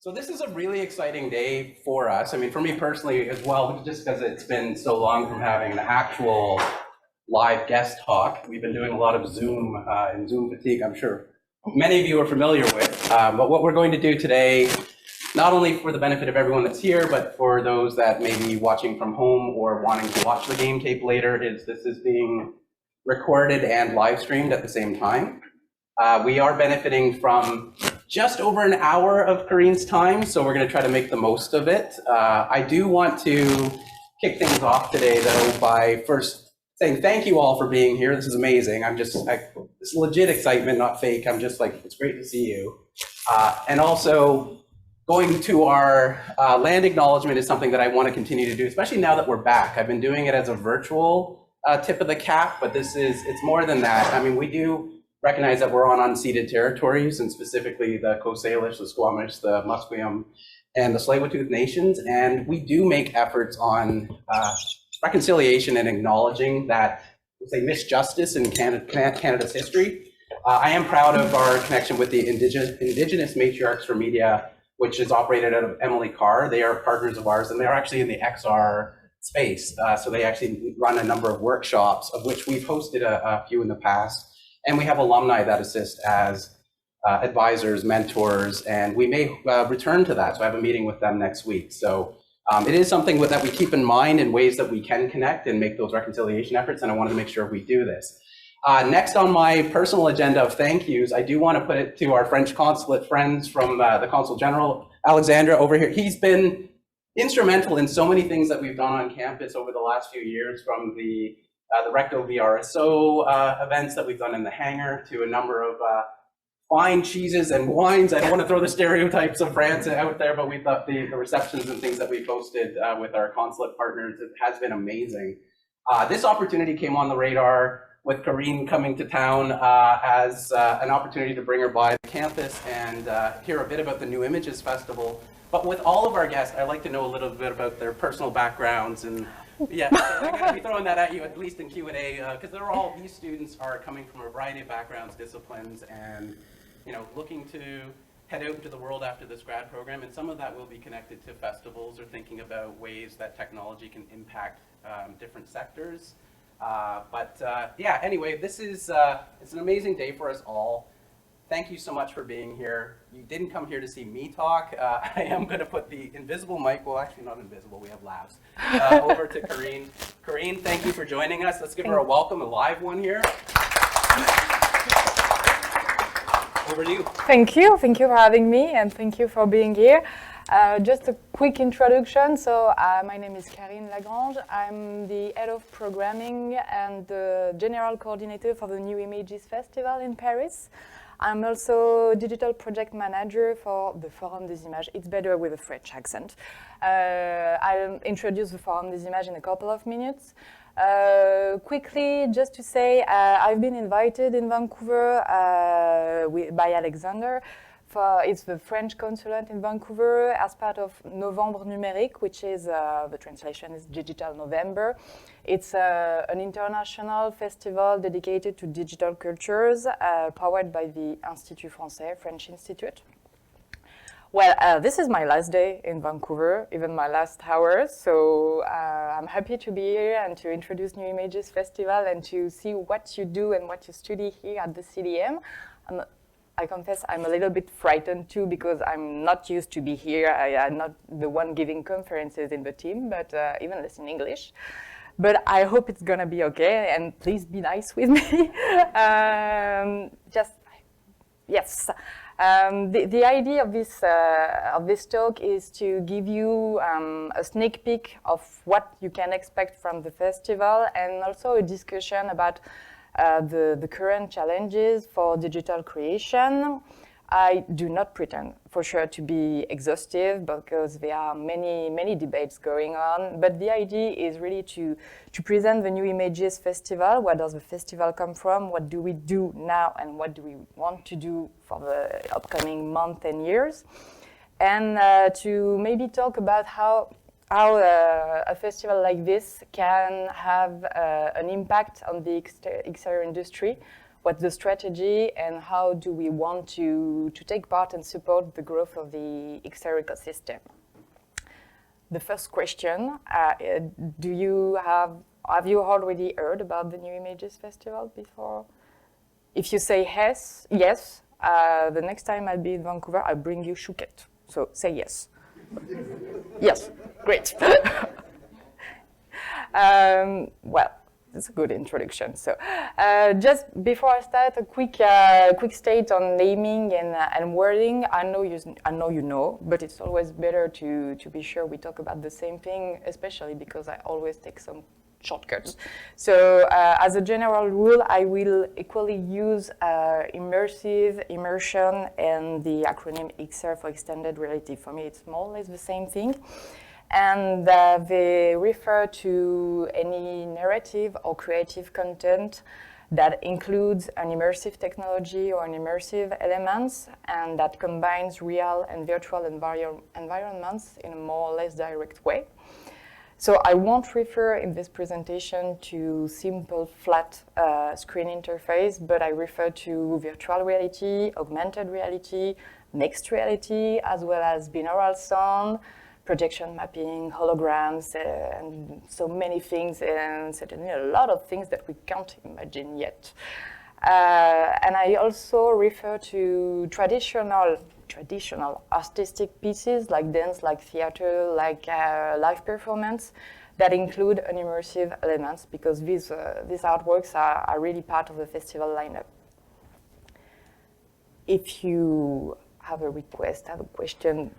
So this is a really exciting day for us. I mean, for me personally as well, just because it's been so long from having an actual live guest talk. We've been doing a lot of Zoom and Zoom fatigue, I'm sure many of you are familiar with. But what we're going to do today, not only for the benefit of everyone that's here, but for those that may be watching from home or wanting to watch the game tape later, is this is being recorded and live streamed at the same time. We are benefiting from just over an hour of Karine's time, so we're going to try to make the most of it. I do want to kick things off today, though, by first saying thank you all for being here. This is amazing. It's legit excitement, not fake. I'm just like, it's great to see you. And also, going to our land acknowledgement is something that I want to continue to do, especially now that we're back. I've been doing it as a virtual tip of the cap, but it's more than that. I mean, we do recognize that we're on unceded territories, and specifically the Coast Salish, the Squamish, the Musqueam, and the Tsleil-Waututh nations. And we do make efforts on reconciliation and acknowledging that, say, misjustice in Canada's history. I am proud of our connection with the Indigenous Matriarchs for Media, which is operated out of Emily Carr. They are partners of ours, and they're actually in the XR space. So they actually run a number of workshops, of which we've hosted a few in the past. And we have alumni that assist as advisors, mentors, and we may return to that. So I have a meeting with them next week. So it is something that we keep in mind in ways that we can connect and make those reconciliation efforts, and I wanted to make sure we do this. Next on my personal agenda of thank yous, I do want to put it to our French consulate friends from the Consul General, Alexandra, over here. He's been instrumental in so many things that we've done on campus over the last few years, from the Recto VRSO events that we've done in the hangar to a number of fine cheeses and wines. I don't want to throw the stereotypes of France out there, but we thought the receptions and things that we've hosted with our consulate partners, it has been amazing. This opportunity came on the radar with Karine coming to town as an opportunity to bring her by the campus and hear a bit about the NewImages Festival. But with all of our guests, I'd like to know a little bit about their personal backgrounds, and yeah, I'm going to be throwing that at you, at least in Q&A, because these students are coming from a variety of backgrounds, disciplines, and looking to head out into the world after this grad program, and some of that will be connected to festivals or thinking about ways that technology can impact different sectors. Yeah, anyway, it's an amazing day for us all. Thank you so much for being here. You didn't come here to see me talk. I am going to put the invisible mic, well, actually not invisible, we have labs, over to Karine. Karine, thank you for joining us. Let's give her a welcome, a live one here. Over to you. Thank you for having me, and thank you for being here. Just a quick introduction. So my name is Karine Lagrange. I'm the head of programming and the general coordinator for the NewImages Festival in Paris. I'm also digital project manager for the Forum des Images. It's better with a French accent. I'll introduce the Forum des Images in a couple of minutes. Quickly, just to say, I've been invited in Vancouver by Alexander. It's the French consulate in Vancouver as part of Novembre Numérique, which is, the translation is Digital November. It's an international festival dedicated to digital cultures, powered by the Institut Français, French Institute. Well, this is my last day in Vancouver, even my last hours, so I'm happy to be here and to introduce NewImages Festival and to see what you do and what you study here at the CDM. I confess I'm a little bit frightened too, because I'm not used to be here. I'm not the one giving conferences in the team, but even less in English. But I hope it's gonna be okay, and please be nice with me. Yes. The idea of this talk is to give you a sneak peek of what you can expect from the festival, and also a discussion about the current challenges for digital creation. I do not pretend for sure to be exhaustive, because there are many debates going on, but the idea is really to present the NewImages Festival. Where does the festival come from? What do we do now, and what do we want to do for the upcoming month and years? And to maybe talk about how a festival like this can have an impact on the XR industry, what's the strategy, and how do we want to take part and support the growth of the XR ecosystem. The first question, have you already heard about the NewImages Festival before? If you say yes, the next time I'll be in Vancouver, I'll bring you chouquette. So say yes. Yes, great. Well, that's a good introduction. So just before I start, a quick state on naming and wording. I know you know, but it's always better to be sure we talk about the same thing, especially because I always take some shortcuts. So as a general rule, I will equally use immersive, immersion, and the acronym XR for extended reality. For me, it's more or less the same thing. And they refer to any narrative or creative content that includes an immersive technology or an immersive elements, and that combines real and virtual environments in a more or less direct way. So I won't refer in this presentation to simple flat screen interface, but I refer to virtual reality, augmented reality, mixed reality, as well as binaural sound, projection mapping, holograms, and so many things, and certainly a lot of things that we can't imagine yet. And I also refer to traditional artistic pieces like dance, like theater, like live performance that include an immersive elements, because these artworks are really part of the festival lineup. If you have a request, have a question,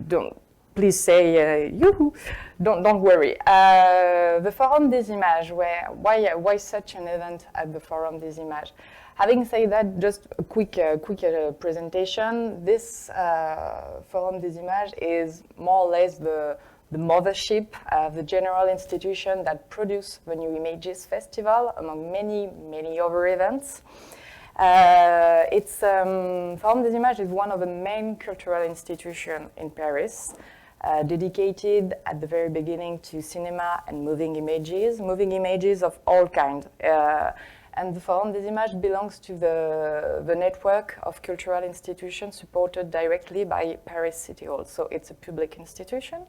please say yoo-hoo. Don't worry. The Forum des Images, why such an event at the Forum des Images? Having said that, just a quick presentation. This Forum des Images is more or less the mothership, the general institution that produced the NewImages Festival, among many other events. Forum des Images is one of the main cultural institutions in Paris, dedicated at the very beginning to cinema and moving images of all kinds. And the Forum des Images belongs to the network of cultural institutions supported directly by Paris City Hall. So it's a public institution.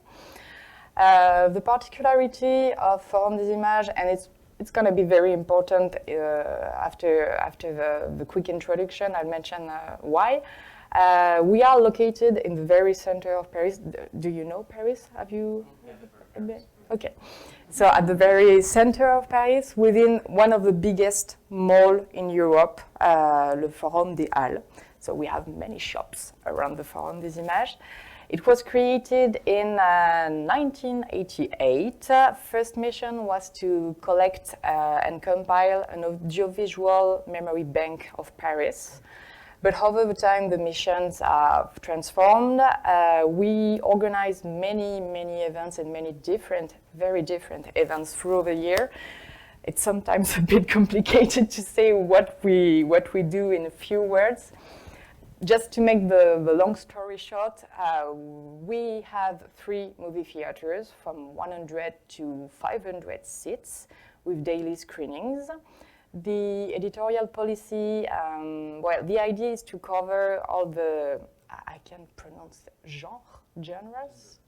The particularity of Forum des Images, and it's going to be very important after the quick introduction, I'll mention why. We are located in the very center of Paris. Do you know Paris? Have you? Okay. So at the very center of Paris, within one of the biggest malls in Europe, le Forum des Halles. So we have many shops around the Forum des Images. It was created in 1988. First mission was to collect and compile an audiovisual memory bank of Paris. But over the time, the missions have transformed. We organize many events and very different events through the year. It's sometimes a bit complicated to say what we do in a few words. Just to make the long story short, we have 3 movie theaters from 100 to 500 seats with daily screenings. The editorial policy, the idea is to cover all the, I can't pronounce genres?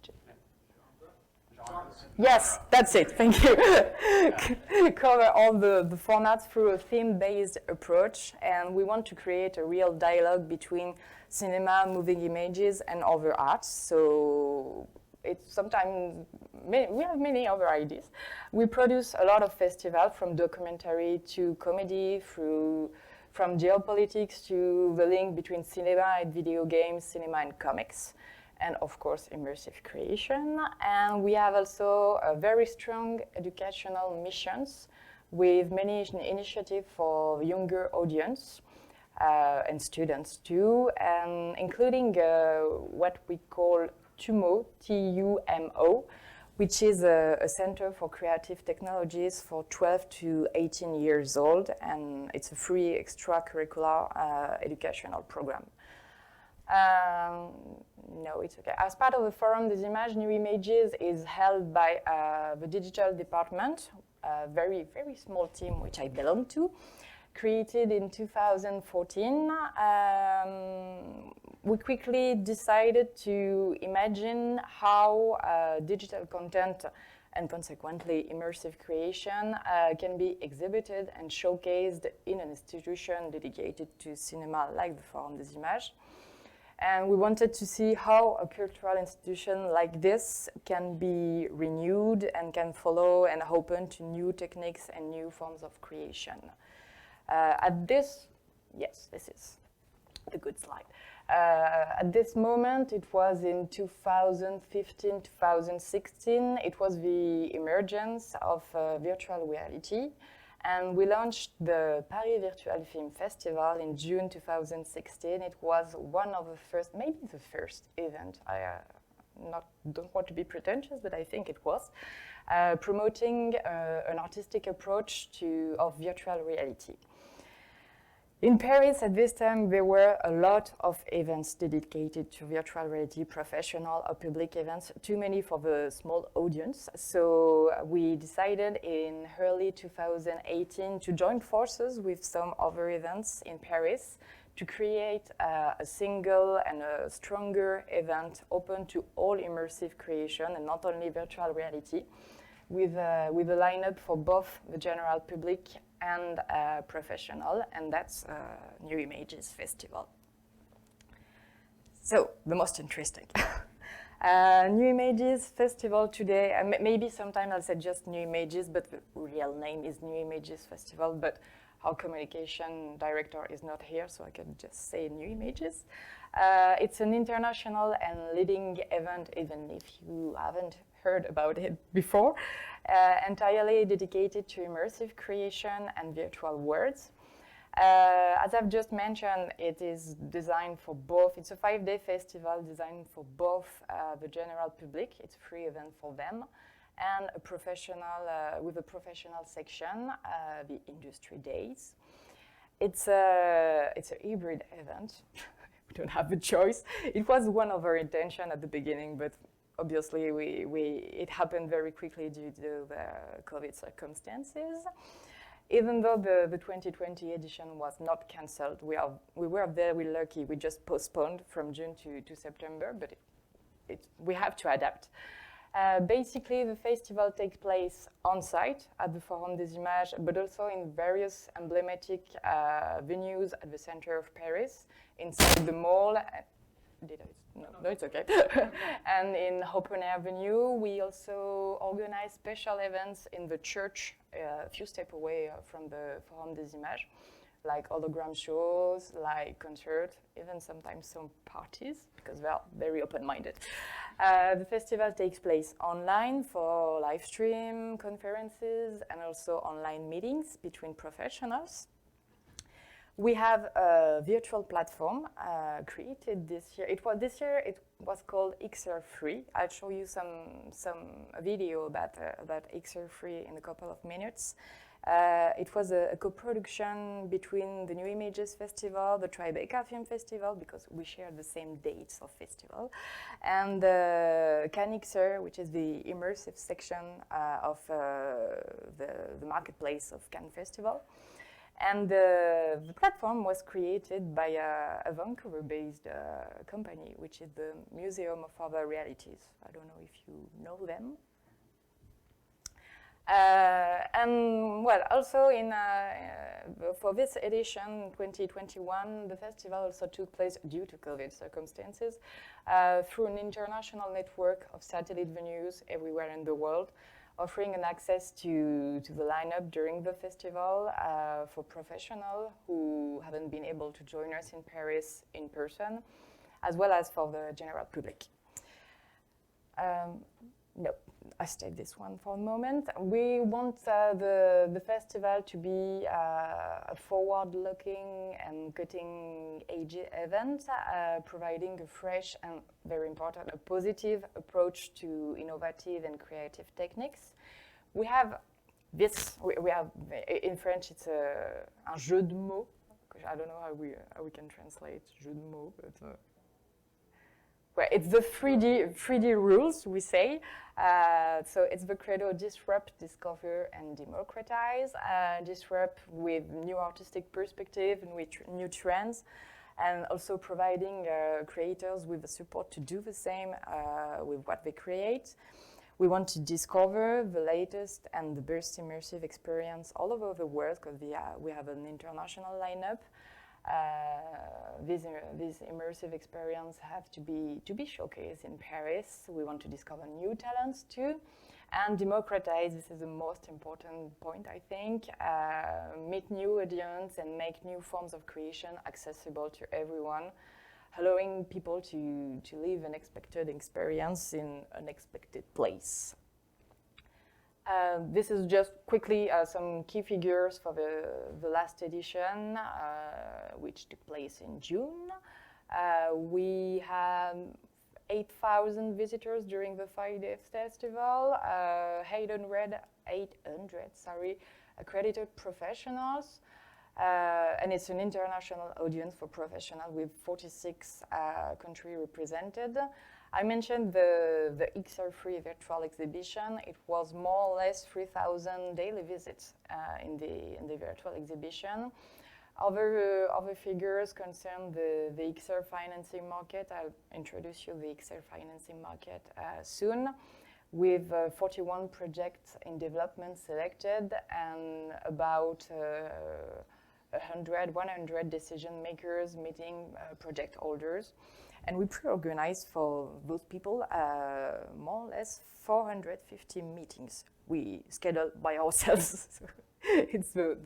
Yes, that's it, thank you. Cover all the formats through a theme-based approach, and we want to create a real dialogue between cinema, moving images, and other arts. So it's sometimes, we have many other ideas. We produce a lot of festivals, from documentary to comedy, from geopolitics to the link between cinema and video games, cinema and comics, and of course immersive creation. And we have also a very strong educational missions with many initiatives for younger audience and students too, and including what we call TUMO, T-U-M-O, which is a center for creative technologies for 12 to 18 years old, and it's a free extracurricular educational program. No, it's okay. As part of the Forum des Images, NewImages is held by the digital department, a very small team which I belong to, created in 2014, we quickly decided to imagine how digital content and consequently immersive creation can be exhibited and showcased in an institution dedicated to cinema like the Forum des Images. And we wanted to see how a cultural institution like this can be renewed and can follow and open to new techniques and new forms of creation. This is the good slide. At this moment, it was in 2015, 2016, it was the emergence of virtual reality. And we launched the Paris Virtual Film Festival in June 2016. It was one of the first, maybe the first event. I don't want to be pretentious, but I think it was, promoting an artistic approach of virtual reality. In Paris at this time, there were a lot of events dedicated to virtual reality, professional or public events, too many for the small audience. So we decided in early 2018 to join forces with some other events in Paris to create a single and a stronger event open to all immersive creation and not only virtual reality, with a lineup for both the general public and professional, and that's NewImages Festival. So, the most interesting. NewImages Festival today, maybe sometime I'll say just NewImages, but the real name is NewImages Festival, but our communication director is not here, so I can just say NewImages. It's an international and leading event, even if you haven't heard about it before, entirely dedicated to immersive creation and virtual worlds. As I've just mentioned, it is designed for both. It's a 5-day festival designed for both the general public. It's a free event for them, and a professional with a professional section, the industry days. It's a hybrid event. We don't have a choice. It was one of our intention at the beginning, but obviously, it happened very quickly due to the COVID circumstances. Even though the 2020 edition was not cancelled, we were very lucky. We just postponed from June to September, but we have to adapt. Basically, the festival takes place on site at the Forum des Images, but also in various emblematic venues at the center of Paris, inside the mall. No, it's okay. And in Open Air Venue, we also organize special events in the church, a few steps away from the Forum des Images, like hologram shows, like concerts, even sometimes some parties, because we are very open-minded. The festival takes place online for live stream conferences and also online meetings between professionals. We have a virtual platform created this year. It was called XR3. I'll show you some video about XR3 in a couple of minutes. It was a co-production between the NewImages Festival, the Tribeca Film Festival, because we share the same dates of festival, and Cannes XR, which is the immersive section of the marketplace of Cannes Festival. And the platform was created by a Vancouver-based company, which is the Museum of Other Realities. I don't know if you know them. And well, also for this edition, 2021, the festival also took place due to COVID circumstances through an international network of satellite venues everywhere in the world, offering an access to the lineup during the festival for professionals who haven't been able to join us in Paris in person, as well as for the general public. No, I stay this one for a moment. We want the festival to be a forward-looking and cutting-edge event, providing a fresh and, very important, a positive approach to innovative and creative techniques. We have this, we have, in French, it's un jeu de mots. I don't know how we can translate jeu de mots, but well, it's the 3D rules, we say. So it's the credo: disrupt, discover, and democratize. Disrupt with new artistic perspective and with new trends, and also providing creators with the support to do the same with what they create. We want to discover the latest and the best immersive experience all over the world, because we have an international lineup. These immersive experiences have to be showcased in Paris. We want to discover new talents too, and democratize. This is the most important point, I think. Meet new audience and make new forms of creation accessible to everyone, allowing people to live an unexpected experience in an unexpected place. This is just quickly some key figures for the last edition, which took place in June. We had 8,000 visitors during the 5-day festival, 800 accredited professionals, and it's an international audience for professionals with 46 countries represented. I mentioned the XR3 Virtual Exhibition. It was more or less 3,000 daily visits in the virtual exhibition. Other figures concern the XR financing market. I'll introduce you the XR financing market soon, with 41 projects in development selected and about 100 decision makers meeting project holders. And we pre-organize for those people more or less 450 meetings. We schedule by ourselves. So it's the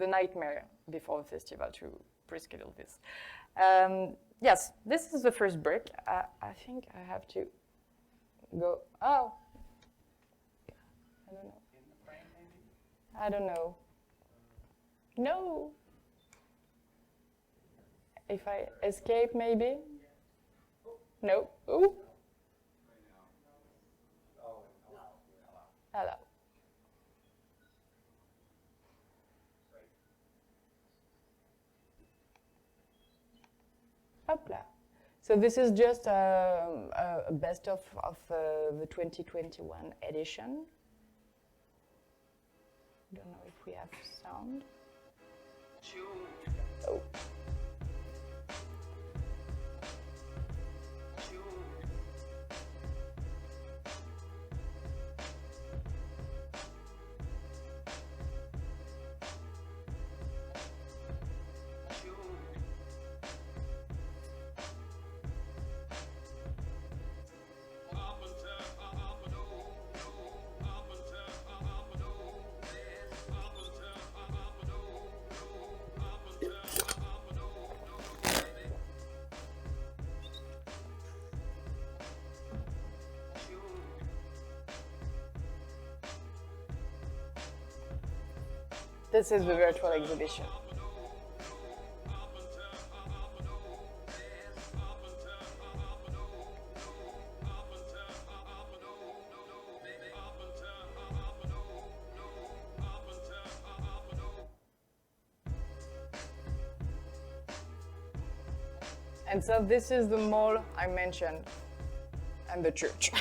nightmare before the festival to pre-schedule this. Yes, this is the first break. I think I have to go. Oh, I don't know. In the frame, maybe? I don't know. No. If I escape, maybe? No. Ooh. Hello. Hopla. So this is just a best of the 2021 edition. Don't know if we have sound. Oh. This is the virtual exhibition. And so this is the mall I mentioned and the church.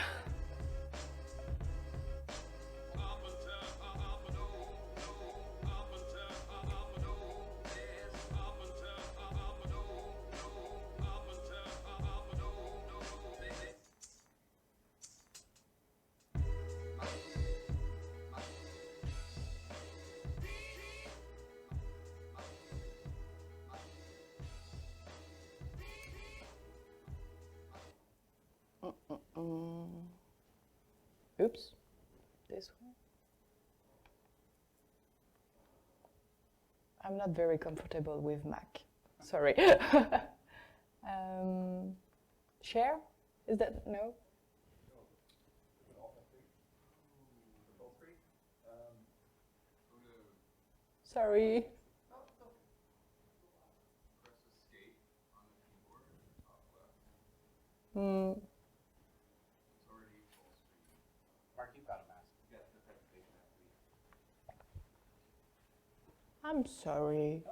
Oops, this one. I'm not very comfortable with Mac. Sorry. Share? Is that no? Sorry. Press escape on the keyboard, top left. It's already full screen. Mark, you've got a mask. You got the presentation after. I'm sorry.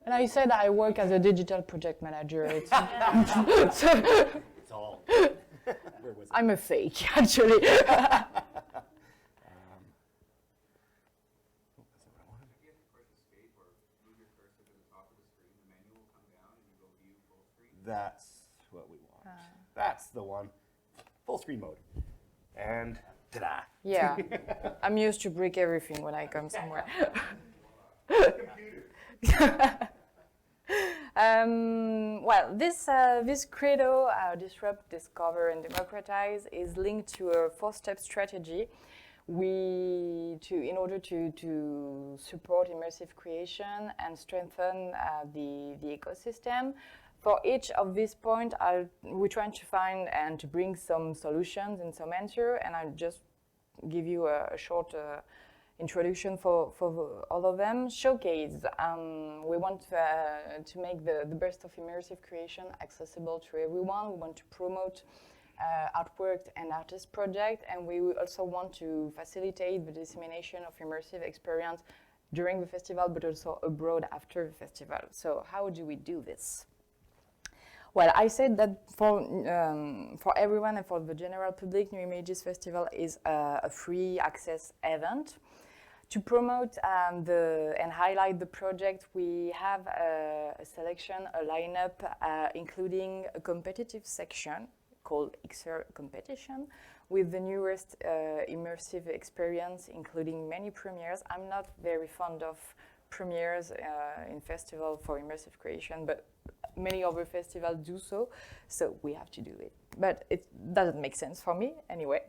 And I said I work as a digital project manager. It's It's all. Where was it? I'm a fake, actually. That's not what I wanted. If you have to push escape or move your cursor to the top of the screen, the menu will come down and you go view full screen. That's what we want. That's the one. Full screen mode. And ta-da. Yeah, I'm used to break everything when I come somewhere. Well, this credo, disrupt, discover, and democratize, is linked to a four-step strategy. In order to support immersive creation and strengthen the ecosystem. For each of these points, we're trying to find and to bring some solutions and some answers, and I'll just give you a short introduction for all of them. Showcase. We want to make the best of immersive creation accessible to everyone. We want to promote artwork and artist project, and we also want to facilitate the dissemination of immersive experience during the festival, but also abroad after the festival. So how do we do this? Well, I said that for everyone and for the general public, NewImages Festival is a free access event. To promote and highlight the project, we have a selection, a lineup, including a competitive section called XR Competition, with the newest immersive experience, including many premieres. I'm not very fond of premieres in festival for immersive creation, but many other festivals do so we have to do it. But it doesn't make sense for me anyway.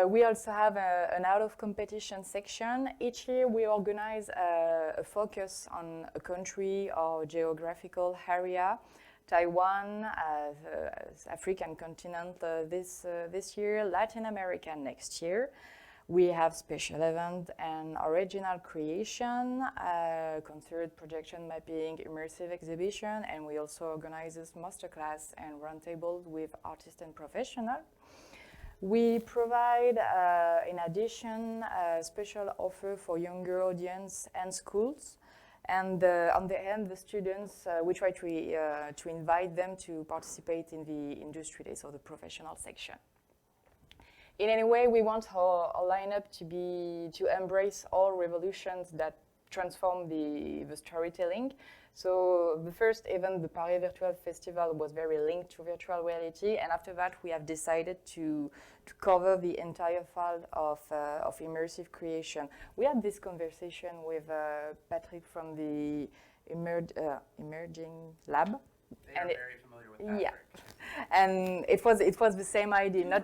We also have an out-of-competition section. Each year we organize a focus on a country or geographical area. Taiwan, African continent this year, Latin America next year. We have special event and original creation, concert, projection, mapping, immersive exhibition, and we also organize masterclass and roundtables with artists and professionals. We provide, in addition, a special offer for younger audience and schools. And on the end, the students, we try to invite them to participate in the industry days, so the professional section. In any way, we want our lineup to embrace all revolutions that transform the storytelling. So the first event, the Paris Virtual Festival, was very linked to virtual reality, and after that, we have decided to cover the entire field of immersive creation. We had this conversation with Patrick from the Emerging Lab. They are very familiar with Patrick. Yeah, and it was the same idea, not.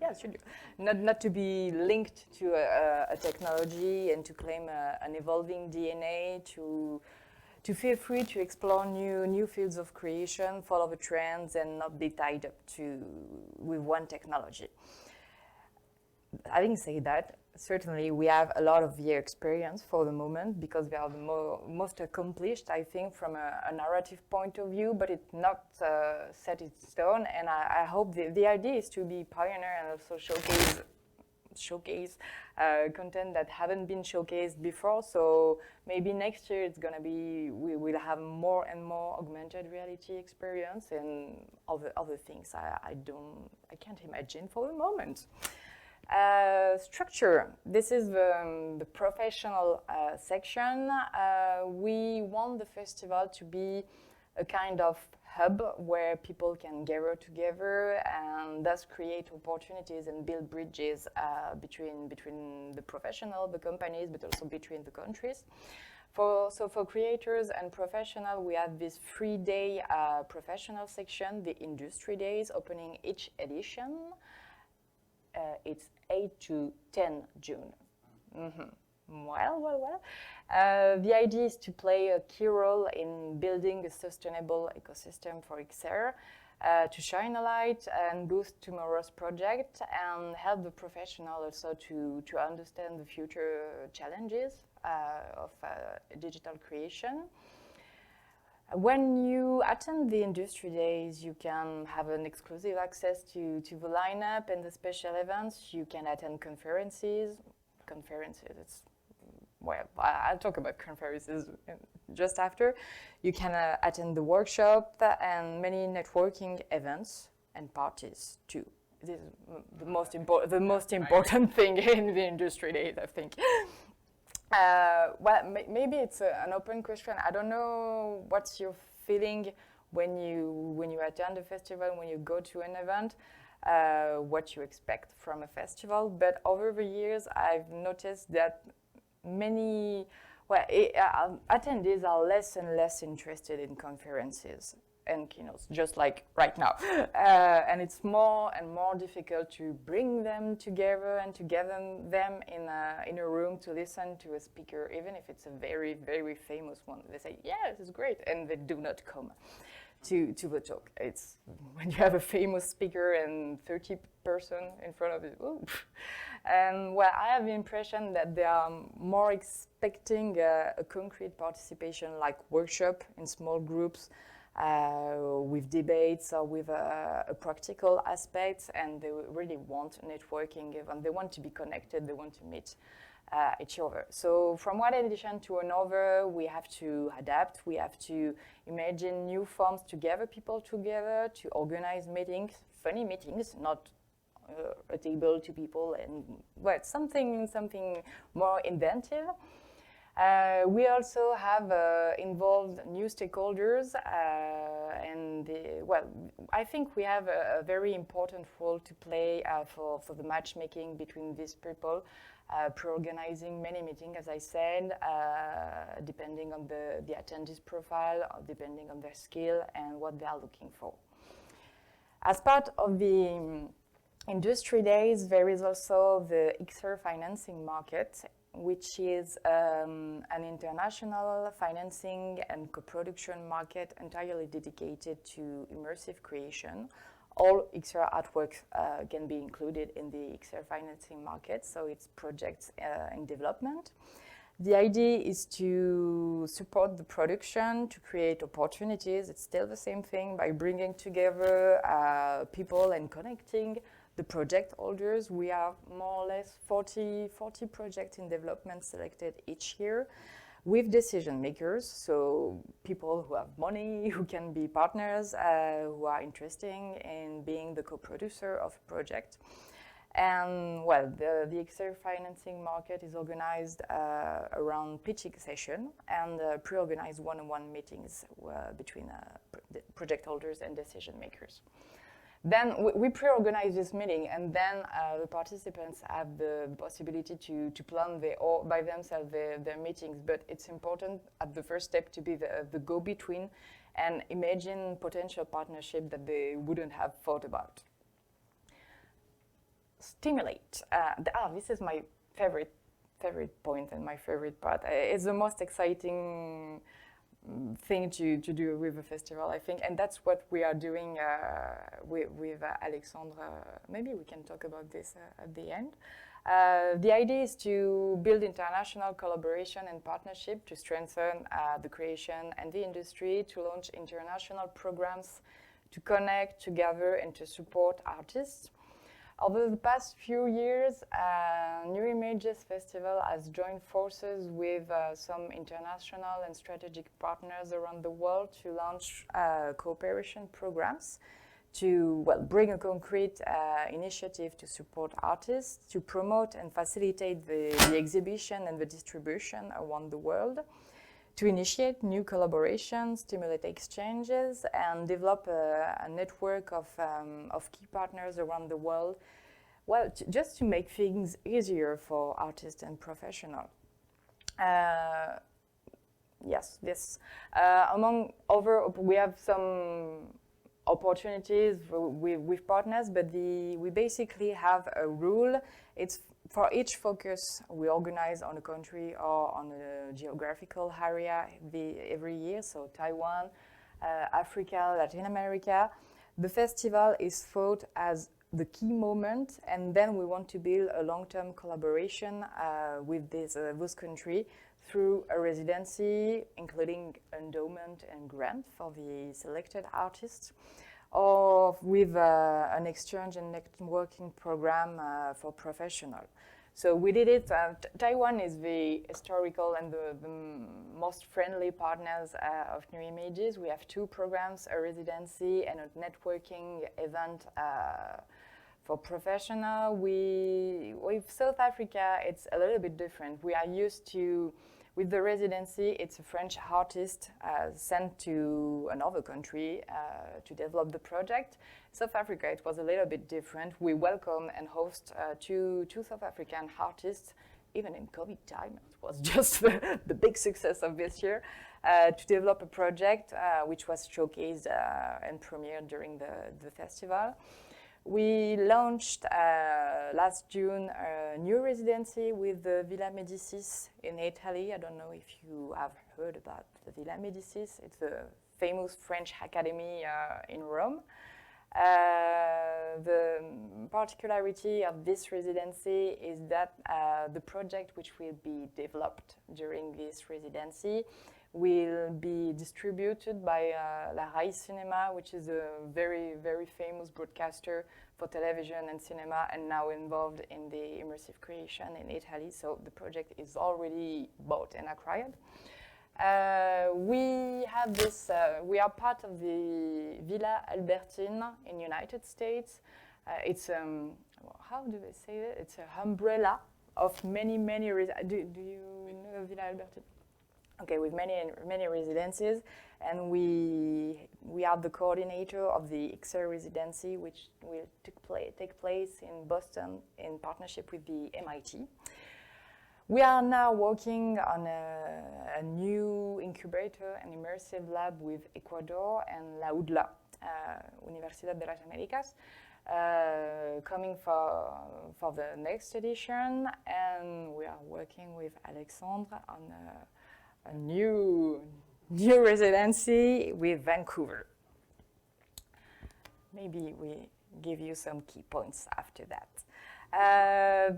Yes, you do. Not to be linked to a technology and to claim an evolving DNA, to feel free to explore new fields of creation, follow the trends, and not be tied up with one technology. Having said that, certainly we have a lot of year experience for the moment because we are the most accomplished, I think, from a narrative point of view, but it's not set in stone. And I hope the idea is to be pioneer and also showcase content that haven't been showcased before. So maybe next year it's gonna be, we will have more and more augmented reality experience and other things I can't imagine for the moment. Structure. This is the professional section. We want the festival to be a kind of hub where people can gather together and thus create opportunities and build bridges between the professional, the companies, but also between the countries. For creators and professionals, we have this 3-day professional section, the Industry Days, opening each edition. It's 8 to 10 June. Mm-hmm. Well. The idea is to play a key role in building a sustainable ecosystem for XR, to shine a light and boost tomorrow's project and help the professional also to understand the future challenges of digital creation. When you attend the Industry Days, you can have an exclusive access to the lineup and the special events. You can attend conferences. It's well, I'll talk about conferences just after. You can attend the workshop and many networking events and parties too. This is the most important thing in the industry days, I think. Well, maybe it's an open question. I don't know what's your feeling when you attend a festival, when you go to an event, what you expect from a festival. But over the years, I've noticed that many attendees are less and less interested in conferences and keynotes, just like right now. And it's more and more difficult to bring them together and to gather them in a room to listen to a speaker, even if it's a very, very famous one. They say, yeah, this is great, and they do not come to the talk. It's when you have a famous speaker and 30 person in front of you. Ooh. And well, I have the impression that they are more expecting a concrete participation, like workshop in small groups, with debates or with a practical aspect, and they really want networking, and they want to be connected, they want to meet each other. So from one edition to another, we have to adapt, we have to imagine new forms to gather people together, to organize meetings, funny meetings, not a table to people, and well, something more inventive. We also have involved new stakeholders, and I think we have a very important role to play for the matchmaking between these people, pre-organizing many meetings, as I said, depending on the attendees' profile, depending on their skill and what they are looking for. As part of the industry days, there is also the XR financing market, which is an international financing and co-production market entirely dedicated to immersive creation. All XR artworks can be included in the XR financing market, so it's projects in development. The idea is to support the production, to create opportunities. It's still the same thing by bringing together people and connecting the project holders. We have more or less 40 projects in development selected each year with decision makers, so people who have money, who can be partners, who are interested in being the co-producer of a project. And well, the XR financing market is organized around pitching session and pre-organized one-on-one meetings between project holders and decision makers. Then we pre-organize this meeting, and then the participants have the possibility to plan by themselves their meetings. But it's important at the first step to be the go-between and imagine potential partnership that they wouldn't have thought about. Stimulate. This is my favorite point and my favorite part. It's the most exciting thing to do with a festival, I think, and that's what we are doing with Alexandre. Maybe we can talk about this at the end. The idea is to build international collaboration and partnership to strengthen the creation and the industry, to launch international programs, to connect, to gather, and to support artists. Over the past few years, NewImages Festival has joined forces with some international and strategic partners around the world to launch cooperation programs to bring a concrete initiative to support artists, to promote and facilitate the exhibition and the distribution around the world, to initiate new collaborations, stimulate exchanges, and develop a network of key partners around the world, just to make things easier for artists and professionals. Among other, we have some opportunities with partners, but we basically have a rule. It's for each focus we organize on a country or on a geographical area every year, so Taiwan, Africa, Latin America. The festival is thought as the key moment, and then we want to build a long-term collaboration with this country through a residency, including endowment and grant for the selected artists, or with an exchange and networking program for professionals. So we did it. Taiwan is the historical and the most friendly partners of NewImages. We have 2 programs, a residency and a networking event for professional. With South Africa, it's a little bit different. We are used to, with the residency, it's a French artist sent to another country to develop the project. South Africa, it was a little bit different. We welcome and host two South African artists, even in COVID time. It was just the big success of this year, to develop a project which was showcased and premiered during the festival. We launched last June a new residency with the Villa Médicis in Italy. I don't know if you have heard about the Villa Médicis. It's a famous French academy in Rome. The particularity of this residency is that the project which will be developed during this residency will be distributed by La Rai Cinema, which is a very, very famous broadcaster for television and cinema, and now involved in the immersive creation in Italy. So the project is already bought and acquired. We have this. We are part of the Villa Albertine in United States. It's how do they say it? It's an umbrella of many. Do you know Villa Albertine? Okay, with many residences, and we are the coordinator of the XR residency, which will take place in Boston in partnership with the MIT. We are now working on a new incubator and immersive lab with Ecuador and La UDLA, Universidad de las Américas, coming for the next edition, and we are working with Alexandre on a new residency with Vancouver. Maybe we give you some key points after that.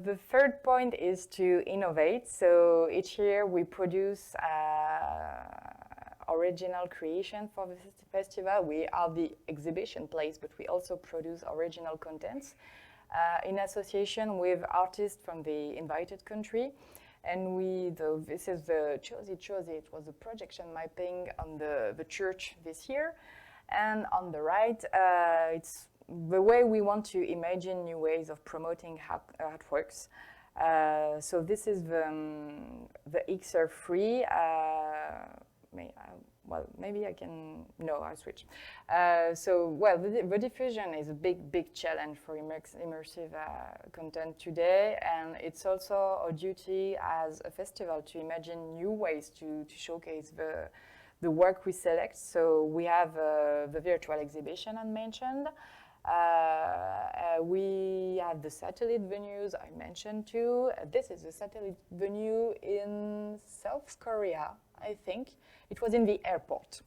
The third point is to innovate. So each year we produce original creation for the festival. We are the exhibition place, but we also produce original contents in association with artists from the invited country. And this is the Chosi. It was a projection mapping on the church this year. And on the right, it's the way we want to imagine new ways of promoting artworks. So this is the XR3. Maybe I can. No, I'll switch. The diffusion is a big challenge for immersive content today, and it's also our duty as a festival to imagine new ways to showcase the work we select. So we have the virtual exhibition I mentioned. We have the satellite venues I mentioned too. This is a satellite venue in South Korea, I think. It was in the airport.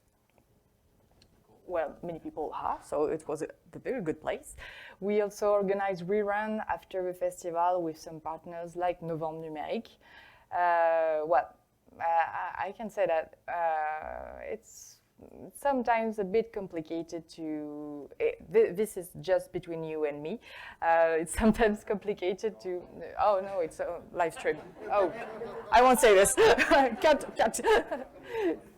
Well, many people have, so it was a very good place. We also organize rerun after the festival with some partners like Novembre Numérique. I can say that it's sometimes a bit complicated to. This is just between you and me. It's sometimes complicated to. Oh no, it's a live stream. Oh, I won't say this. Cut.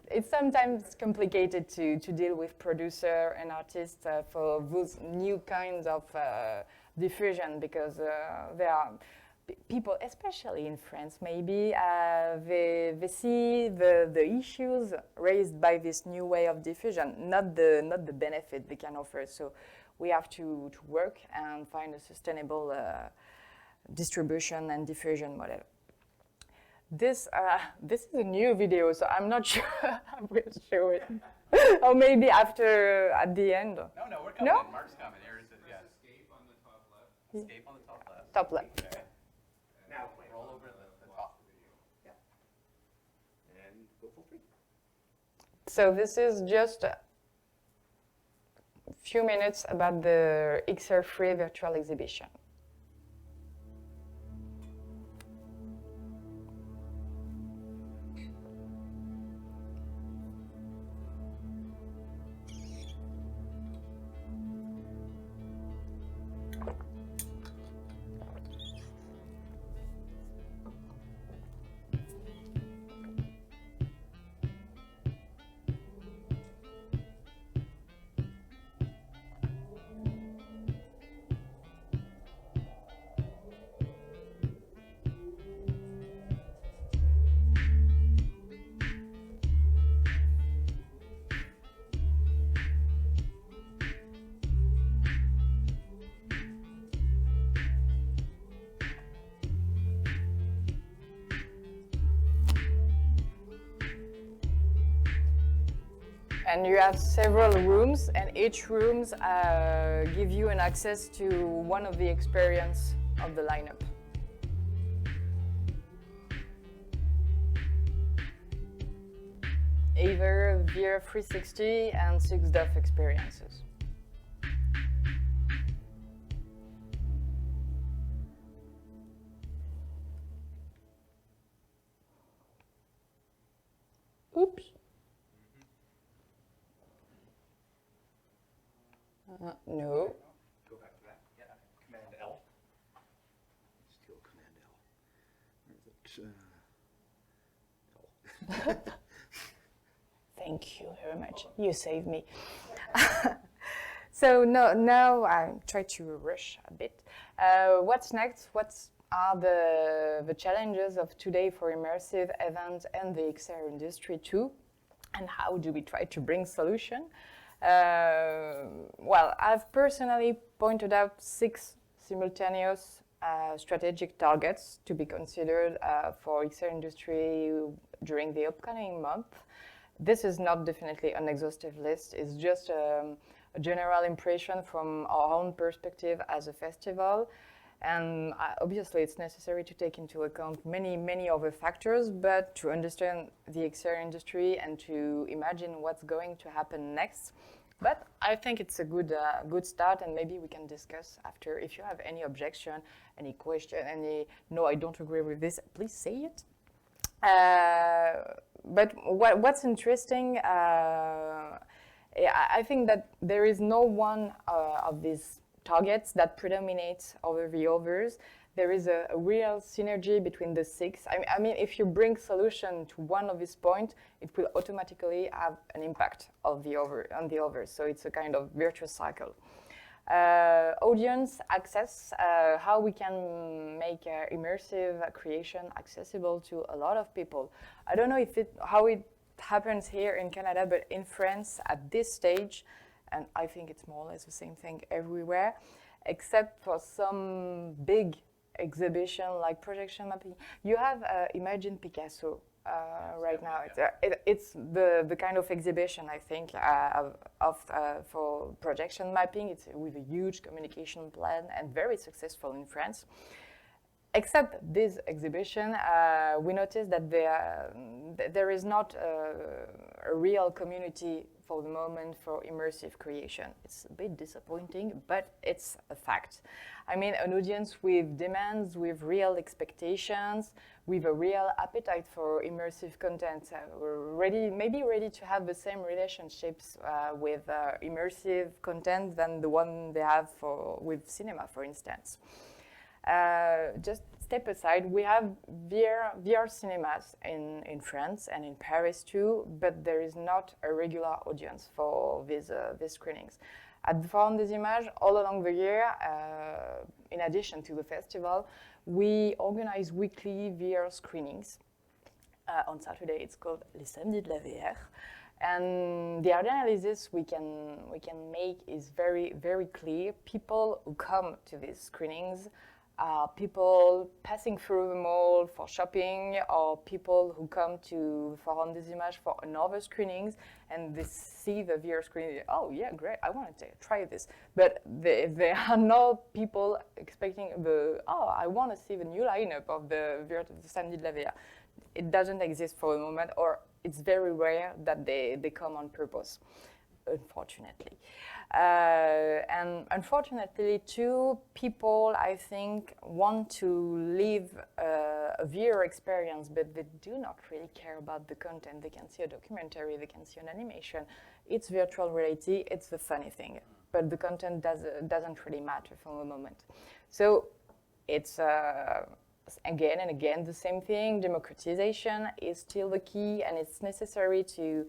It's sometimes complicated to deal with producer and artists for those new kinds of diffusion, because there are people, especially in France, maybe they see the issues raised by this new way of diffusion, not the benefit they can offer. So we have to work and find a sustainable distribution and diffusion model. This is a new video, so I'm not sure I will show it. Or maybe at the end. No, we're coming. No? Mark's coming. Here is it. Yes. Escape on the top left. Escape on the top left. Top left. Okay. Now Roll over the top. Yeah. And go full screen. So this is just a few minutes about the XR3 Virtual Exhibition. And you have several rooms, and each rooms give you an access to one of the experience of the lineup. Either VR 360 and 6DoF experiences. Oops. No. Go back to that. Yeah. Command L. Still Command L. Where is it? L. Thank you very much. You saved me. So now I try to rush a bit. What's next? What are the challenges of today for immersive events and the XR industry too? And how do we try to bring solution? Well, I've personally pointed out 6 simultaneous strategic targets to be considered for XR industry during the upcoming month. This is not definitely an exhaustive list. It's just a general impression from our own perspective as a festival. And obviously, it's necessary to take into account many other factors, but to understand the XR industry and to imagine what's going to happen next. But I think it's a good start, and maybe we can discuss after. If you have any objection, any question, no, I don't agree with this, please say it. But what's interesting, I think that there is no one of these targets that predominates over the others. There is a real synergy between the 6. I mean, if you bring solution to one of these points, it will automatically have an impact on the others. So it's a kind of virtuous cycle. Audience access, how we can make immersive creation accessible to a lot of people. I don't know how it happens here in Canada, but in France at this stage, and I think it's more or less the same thing everywhere, except for some big exhibition like projection mapping. You have Imagine Picasso right now. It's the kind of exhibition, I think, for projection mapping. It's with a huge communication plan and very successful in France. Except this exhibition, we noticed that there is not a real community for the moment for immersive creation. It's a bit disappointing, but it's a fact. I mean, an audience with demands, with real expectations, with a real appetite for immersive content, maybe ready to have the same relationships with immersive content than the one they have with cinema, for instance. Just step aside, we have VR cinemas in France and in Paris too, but there is not a regular audience for these screenings. At the Forum des Images, all along the year, in addition to the festival, we organize weekly VR screenings. On Saturday, it's called Les Samedis de la VR. And the analysis we can make is very, very clear. People who come to these screenings are people passing through the mall for shopping, or people who come to Forum des Images for another screenings, and they see the VR screening. Oh yeah, great! I want to try this. But there are no people expecting I want to see the new lineup of the Samedi de la VR. It doesn't exist for a moment, or it's very rare that they come on purpose, unfortunately. And unfortunately, too, people, I think, want to live a VR experience, but they do not really care about the content. They can see a documentary, they can see an animation. It's virtual reality, it's the funny thing, but the content doesn't really matter for the moment. So it's again and again the same thing. Democratization is still the key, and it's necessary to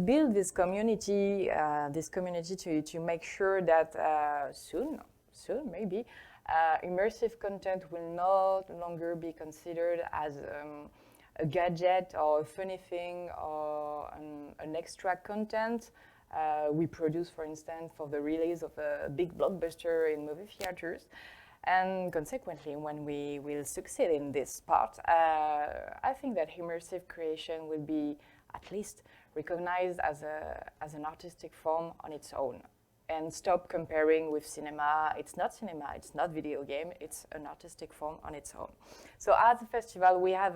build this community to make sure that soon maybe immersive content will no longer be considered as a gadget or a funny thing or an extra content we produce, for instance, for the release of a big blockbuster in movie theaters. And consequently, when we will succeed in this part, I think that immersive creation will be at least recognized as an artistic form on its own, and stop comparing with cinema. It's not video game, it's an artistic form on its own. So as a festival, we have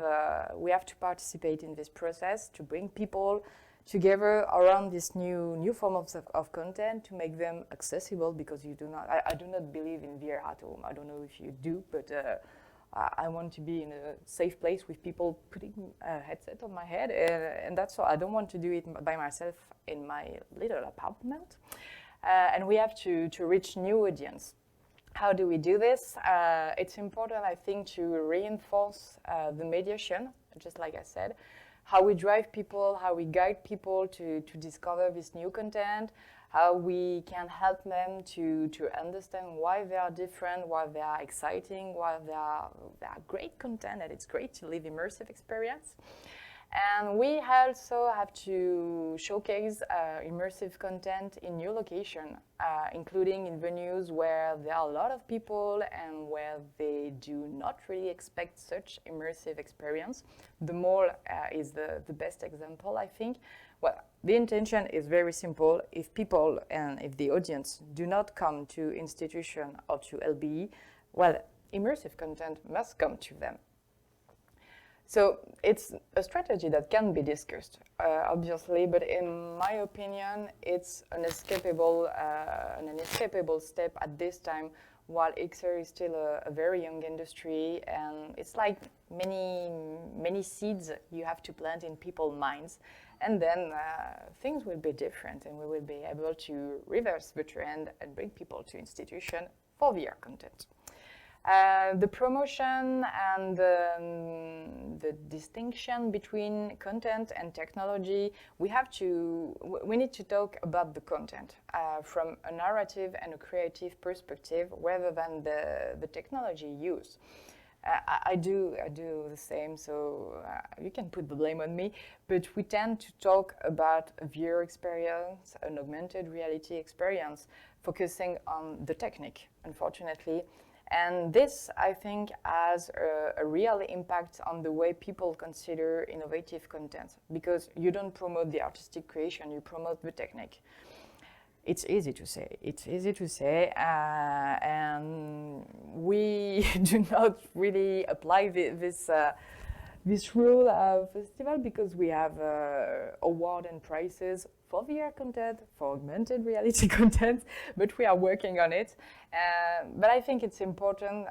to participate in this process to bring people together around this new form of content, to make them accessible, because I do not believe in VR at home. I don't know if you do, but I want to be in a safe place with people putting a headset on my head, and that's all. I don't want to do it by myself in my little apartment. And we have to reach new audience. How do we do this? It's important, I think, to reinforce the mediation, just like I said, how we drive people, how we guide people to discover this new content, how we can help them to understand why they are different, why they are exciting, why they are great content, and it's great to live immersive experience. And we also have to showcase immersive content in new locations, including in venues where there are a lot of people and where they do not really expect such immersive experience. The mall is the best example, I think. Well, the intention is very simple. If people and if the audience do not come to institution or to LBE, well, immersive content must come to them. So it's a strategy that can be discussed, obviously, but in my opinion, it's an inescapable step at this time, while XR is still a very young industry, and it's like many seeds you have to plant in people's minds, and then things will be different, and we will be able to reverse the trend and bring people to institution for VR content. The promotion and the distinction between content and technology, we need to talk about the content from a narrative and a creative perspective rather than the technology used. I do the same, so you can put the blame on me, but we tend to talk about a VR experience, an augmented reality experience, focusing on the technique, unfortunately. And this, I think, has a real impact on the way people consider innovative content, because you don't promote the artistic creation, you promote the technique. It's easy to say, and we do not really apply this rule of festival, because we have award and prizes for VR content, for augmented reality content, but we are working on it. But I think it's important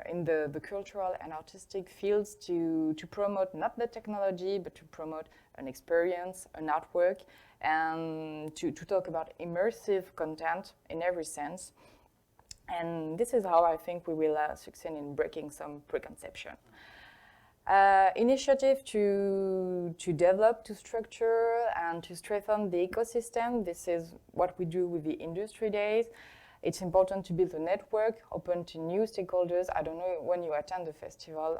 in the cultural and artistic fields to promote not the technology, but to promote an experience, an artwork, and to talk about immersive content in every sense. And this is how I think we will succeed in breaking some preconception. Initiative to develop, to structure, and to strengthen the ecosystem. This is what we do with the industry days. It's important to build a network open to new stakeholders. I don't know, when you attend the festival,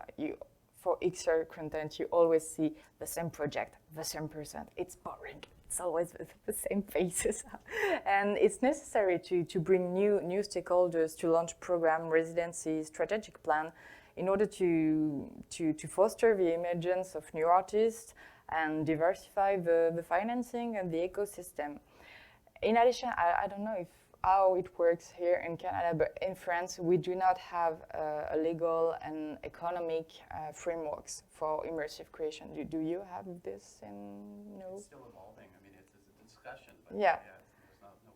for XR content, you always see the same project, the same person. It's boring. It's always the same faces. And it's necessary to bring new stakeholders to launch program, residency, strategic plan, in order to foster the emergence of new artists and diversify the financing and the ecosystem. In addition, I don't know how it works here in Canada, but in France, we do not have a legal and economic frameworks for immersive creation. Do you have this? No? It's still evolving. I mean, it's a discussion. But yeah. There's not, no.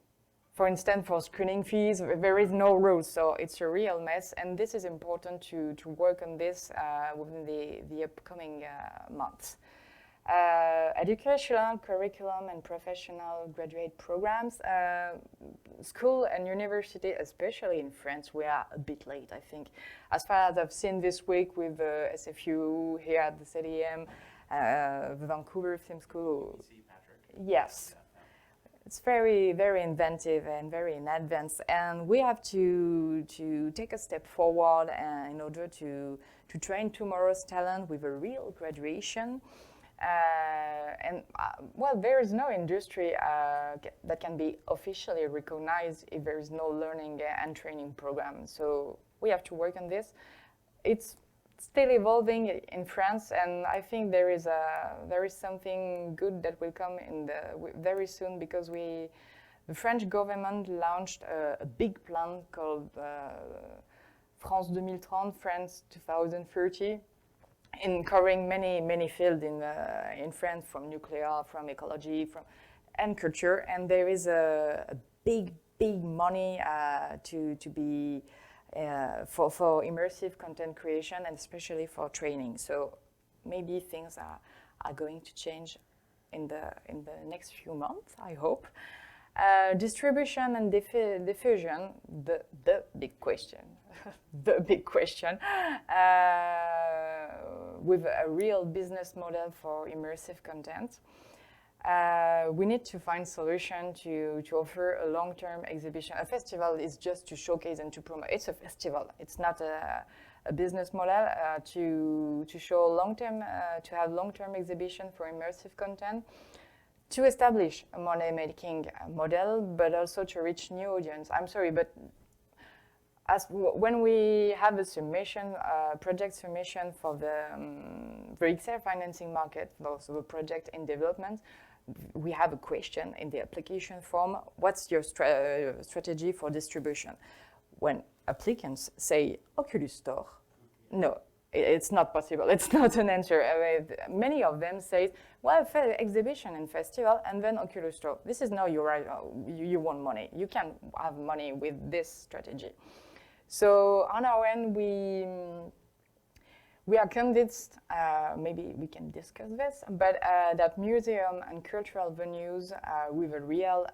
For instance, for screening fees, there is no rules, so it's a real mess, and this is important to work on this within the upcoming months. Educational, curriculum, and professional graduate programs. School and university, especially in France, we are a bit late, I think. As far as I've seen this week with the SFU here at the CDM, the Vancouver Film School. Yes. It's very, very inventive and very in advance, and we have to take a step forward in order to train tomorrow's talent with a real graduation. Well, there is no industry that can be officially recognized if there is no learning and training program. So we have to work on this. It's still evolving in France, and I think there is something good that will come very soon, because the French government launched a big plan called France 2030, France 2030, in covering many fields in France, from nuclear, from ecology, and culture, and there is a big money to be for immersive content creation, and especially for training. So maybe things are going to change in the next few months, I hope. Distribution and diffusion, the big question, the big question, with a real business model for immersive content. We need to find solution to offer a long-term exhibition. A festival is just to showcase and to promote. It's a festival. It's not a business model. To show long-term, to have long-term exhibition for immersive content, to establish a money-making model, but also to reach new audience. I'm sorry, but when we have a submission, project submission for the XR financing market, also a project in development, we have a question in the application form: what's your strategy for distribution? When applicants say Oculus Store, no, it's not possible. It's not an answer. Many of them say, well, exhibition and festival, and then Oculus Store. This is now you want money. You can have money with this strategy. So on our end, we are convinced, maybe we can discuss this, but that museum and cultural venues with a real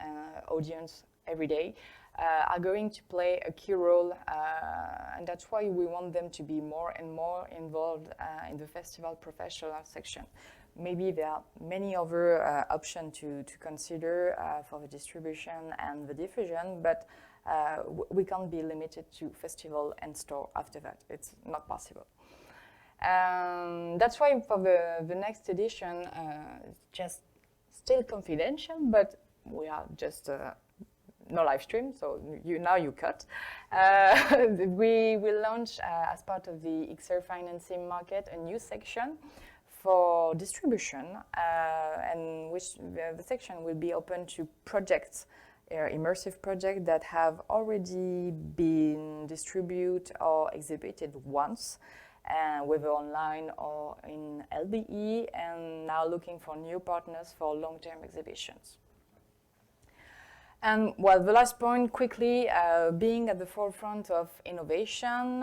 audience every day are going to play a key role, and that's why we want them to be more and more involved in the festival professional section. Maybe there are many other options to consider for the distribution and the diffusion, but we can't be limited to festival and store after that. It's not possible. That's why for the next edition, it's just still confidential, but we are just no live stream, so now you cut. We will launch, as part of the XR financing market, a new section for distribution, and which the section will be open to projects, immersive projects that have already been distributed or exhibited once, whether online or in LBE, and now looking for new partners for long-term exhibitions. And well, the last point quickly, being at the forefront of innovation,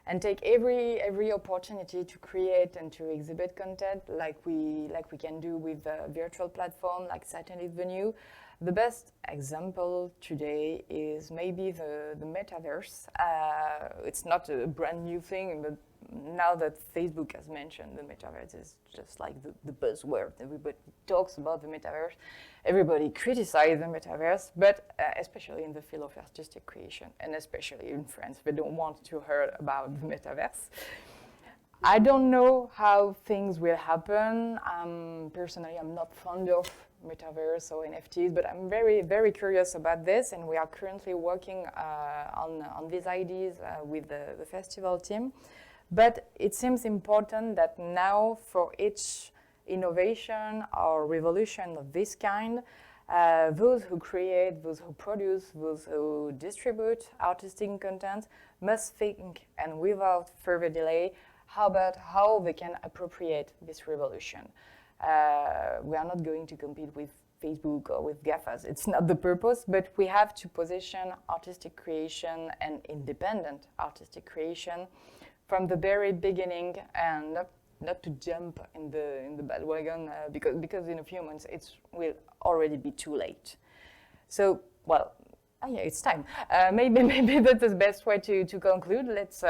and take every opportunity to create and to exhibit content like we can do with a virtual platform like Satellite Venue. The best example today is maybe the Metaverse. It's not a brand new thing, but now that Facebook has mentioned the Metaverse, is just like the buzzword. Everybody talks about the Metaverse. Everybody criticizes the Metaverse, but especially in the field of artistic creation, and especially in France, they don't want to hear about the Metaverse. I don't know how things will happen. Personally, I'm not fond of Metaverse or NFTs, but I'm very, very curious about this, and we are currently working on these ideas with the festival team. But it seems important that now for each innovation or revolution of this kind, those who create, those who produce, those who distribute artistic content must think, and without further delay, about how they can appropriate this revolution. We are not going to compete with Facebook or with GAFAs. It's not the purpose, but we have to position artistic creation and independent artistic creation from the very beginning, and not to jump in the bandwagon because in a few months it will already be too late. So, well, yeah, it's time. Maybe that's the best way to conclude. Let's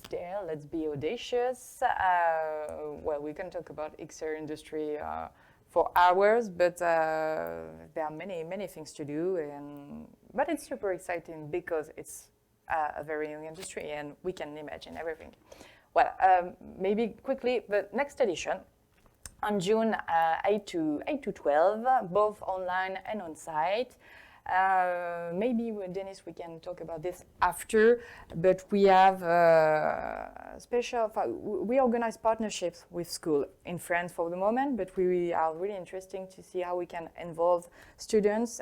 dare, let's be audacious. Well, we can talk about XR industry for hours, but there are many things to do, but it's super exciting because it's a very young industry, and we can imagine everything. Well, maybe quickly, the next edition on June 8 to 12, both online and on site. Maybe with Dennis we can talk about this after, but we have we organize partnerships with school in France for the moment, but we are really interesting to see how we can involve students,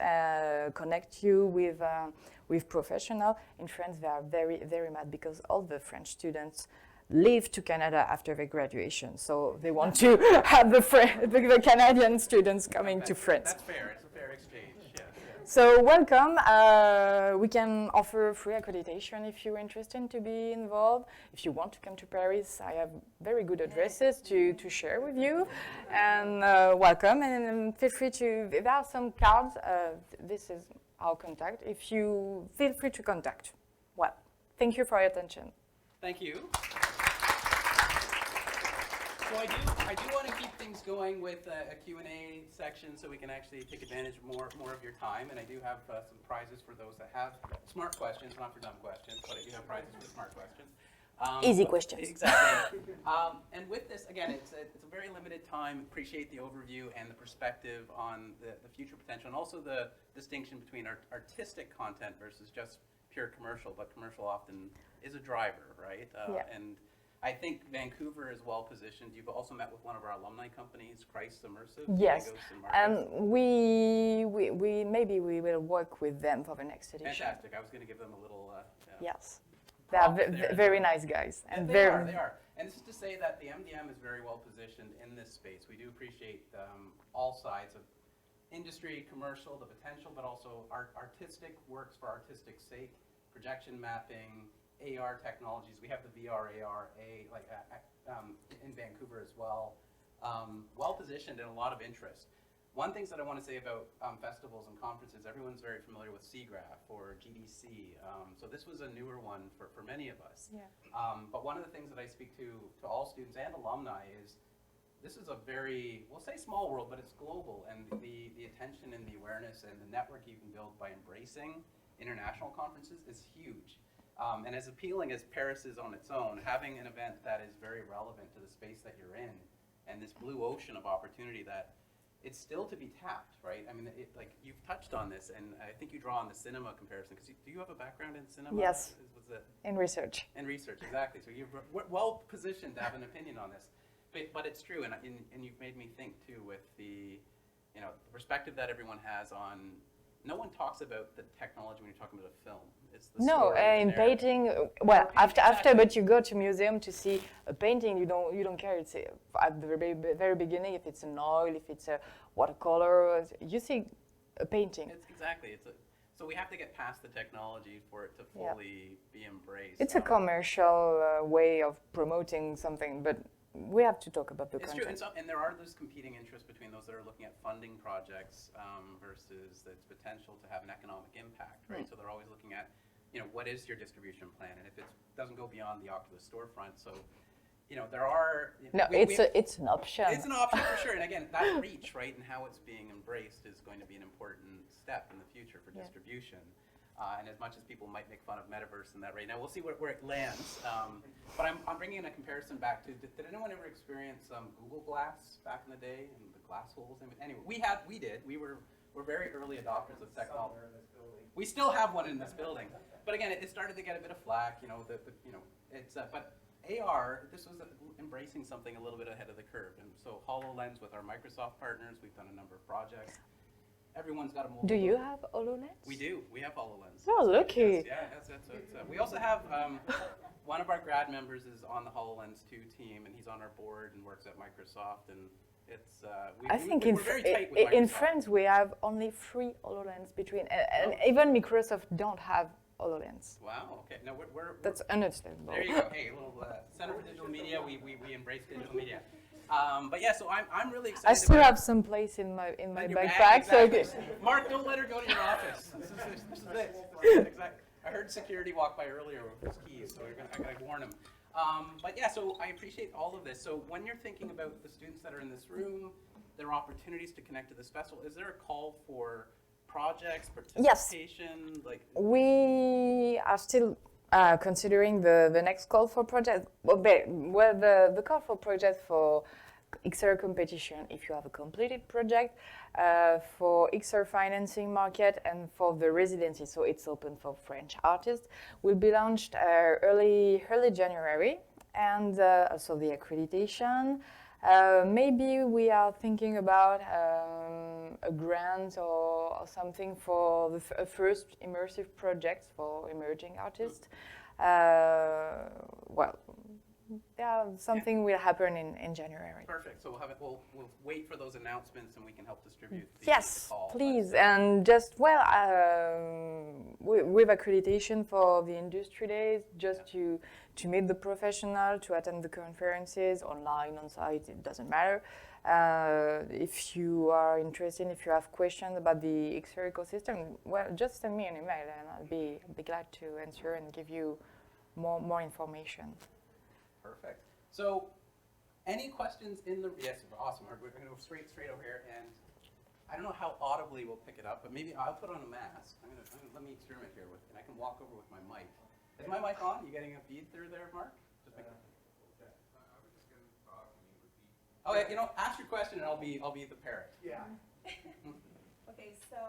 connect you with professionals. In France they are very, very mad because all the French students leave to Canada after their graduation, so they want to have the Canadian students coming to France. That's fair. It's a fair exchange. Yeah. So welcome. We can offer free accreditation if you're interested to be involved. If you want to come to Paris, I have very good addresses to share with you. And welcome. And feel free to. There are some cards. This is our contact. If you feel free to contact. Well, thank you for your attention. Thank you. So I do want to keep things going with a Q&A section so we can actually take advantage of more of your time. And I do have some prizes for those that have smart questions, not for dumb questions, but I do have prizes for smart questions. Easy questions. Exactly. And with this, again, it's a very limited time. Appreciate the overview and the perspective on the future potential, and also the distinction between artistic content versus just pure commercial. But commercial often is a driver, right? Yeah. And I think Vancouver is well positioned. You've also met with one of our alumni companies, Christ Immersive. Yes, and we maybe we will work with them for the next edition. Fantastic. I was going to give them a little. Yes, they are very nice guys, and they are. And this is to say that the MDM is very well positioned in this space. We do appreciate all sides of industry, commercial, the potential, but also artistic works for artistic sake, projection mapping, AR technologies. We have the VR, AR, in Vancouver as well. Well positioned and a lot of interest. One thing that I want to say about festivals and conferences, everyone's very familiar with SIGGRAPH or GDC. So this was a newer one for many of us. Yeah. But one of the things that I speak to all students and alumni is this is a very, we'll say small world, but it's global. And the attention and the awareness and the network you can build by embracing international conferences is huge. And as appealing as Paris is on its own, having an event that is very relevant to the space that you're in and this blue ocean of opportunity that it's still to be tapped, right? I mean, like you've touched on this, and I think you draw on the cinema comparison, because do you have a background in cinema? Yes, was it? In research. In research, exactly. So you're well positioned to have an opinion on this. But it's true, and you've made me think too with the perspective that everyone has on, no one talks about the technology when you're talking about a film. It's the story, in painting. Well, after, but you go to museum to see a painting. You don't care. It's at the very beginning. If it's an oil, if it's a watercolor, you see a painting. So we have to get past the technology for it to fully be embraced. It's a commercial way of promoting something, but we have to talk about the content. It's true, and there are those competing interests between those that are looking at funding projects versus its potential to have an economic impact, right? So they're always looking at, what is your distribution plan, and if it doesn't go beyond the Oculus storefront, so there are. It's an option. It's an option for sure, and again, that reach, right, and how it's being embraced is going to be an important step in the future for distribution. And as much as people might make fun of Metaverse and that right now, we'll see where it lands. But I'm bringing in a comparison back to, did anyone ever experience Google Glass back in the day and the glass holes? Anyway, we did. We're very early adopters of technology. We still have one in this building. But again, it started to get a bit of flack. But AR, this was embracing something a little bit ahead of the curve. And so HoloLens with our Microsoft partners, we've done a number of projects. Everyone's got a mobile. Do you have HoloLens? We do. We have HoloLens. Oh, lucky. We also have one of our grad members is on the HoloLens 2 team, and he's on our board and works at Microsoft. And it's we're very tight with Microsoft. In France we have only 3 HoloLens between, and even Microsoft don't have HoloLens. Wow. Okay. No, that's understandable. There you go. Hey, a little Center for Digital Media. We embrace digital media. But yeah, so I'm really excited. I still have some place in my backpack. Exactly. So Mark, don't let her go to your office. This is it. Exactly. I heard security walk by earlier with his keys, so I gotta warn him. But yeah, so I appreciate all of this. So when you're thinking about the students that are in this room, their opportunities to connect to this festival, is there a call for projects, participation? Yes. We are still considering the next call for projects. Well, the call for projects for XR competition if you have a completed project, for XR financing market, and for the residency, so it's open for French artists, will be launched early January, and also the accreditation. Maybe we are thinking about a grant or something for the first immersive projects for emerging artists. Well, yeah, something will happen in January. Perfect. So we'll wait for those announcements, and we can help distribute. Yes, the call. please. And just with accreditation for the industry days, just to meet the professional, to attend the conferences, online, on site, it doesn't matter. If you are interested, if you have questions about the XR ecosystem, well, just send me an email, and I'll be glad to answer and give you more information. Perfect. So, any questions in the? Yes, awesome. We're going to go straight over here, and I don't know how audibly we'll pick it up, but maybe I'll put on a mask. Let me experiment here and I can walk over with my mic. Is my mic on? You getting a feed through there, Mark? Just make I was just going to talk and you repeat. Oh, yeah, ask your question, and I'll be the parrot. Yeah. Okay, so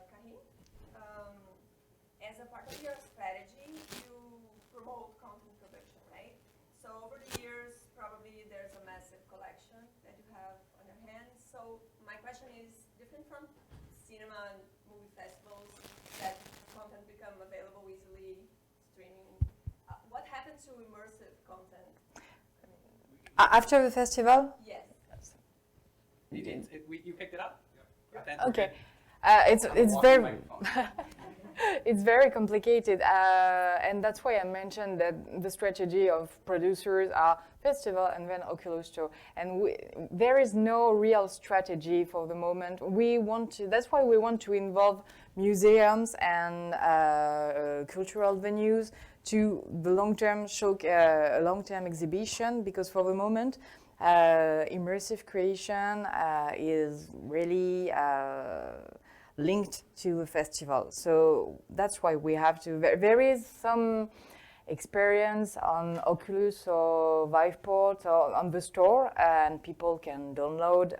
Karine, as a part of your strategy, you promote content production, right? So over the years, probably there's a massive collection that you have on your hands. So my question is, different from cinema and movie festivals that content become available easily, streaming, what happened to immersive content? After the festival? Yes. You picked it up? Yep. Okay. It's very it's very complicated, and that's why I mentioned that the strategy of producers are festival and then Oculus Store, and there is no real strategy for the moment. That's why we want to involve museums and cultural venues to the long-term long-term exhibition, because for the moment immersive creation is really linked to the festival. So that's why we have to. There is some experience on Oculus or Viveport or on the store, and people can download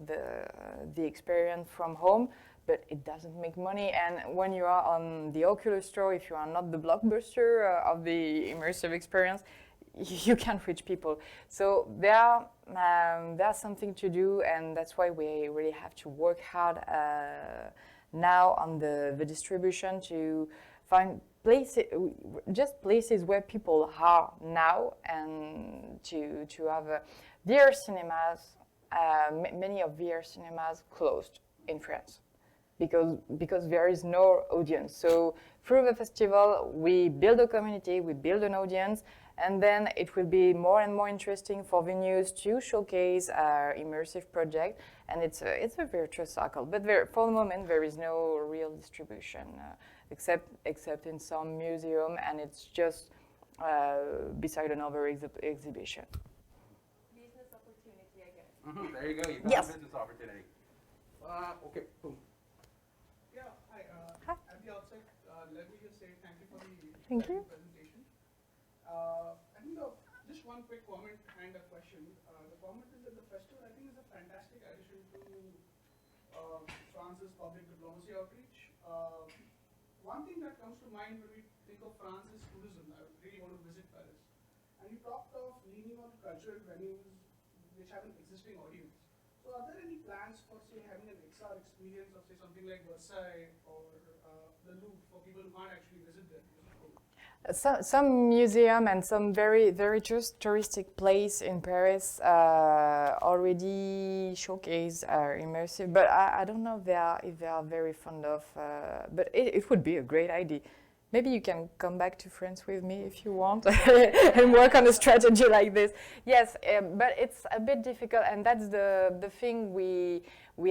the experience from home, but it doesn't make money. And when you are on the Oculus store, if you are not the blockbuster of the immersive experience, you can't reach people. So there's something to do, and that's why we really have to work hard now on the distribution to find places where people are now, and to have VR cinemas. Many of VR cinemas closed in France because there is no audience. So through the festival, we build a community, we build an audience, and then it will be more and more interesting for venues to showcase our immersive project, and it's a virtuous cycle. But for the moment, there is no real distribution, except in some museum, and it's just beside another exhibition. Business opportunity, I guess. Mm-hmm. There you go. You found Yes. a business opportunity. Okay. Boom. Yeah, hi. Hi. At the outset, let me just say thank you for the Thank you. presentation. I think just one quick comment and a question. The comment is that the festival, I think, is a fantastic addition to France's public diplomacy outreach. One thing that comes to mind when we think of France is tourism. I really want to visit Paris. And you talked of leaning on cultural venues which have an existing audience. So are there any plans for, say, having an XR experience of, say, something like Versailles or the Louvre for people who can't actually visit there? Some museum and some very touristic place in Paris already showcase immersive, but I don't know if they are very fond of. But it would be a great idea. Maybe you can come back to France with me if you want and work on a strategy like this. Yes, but it's a bit difficult, and that's the thing we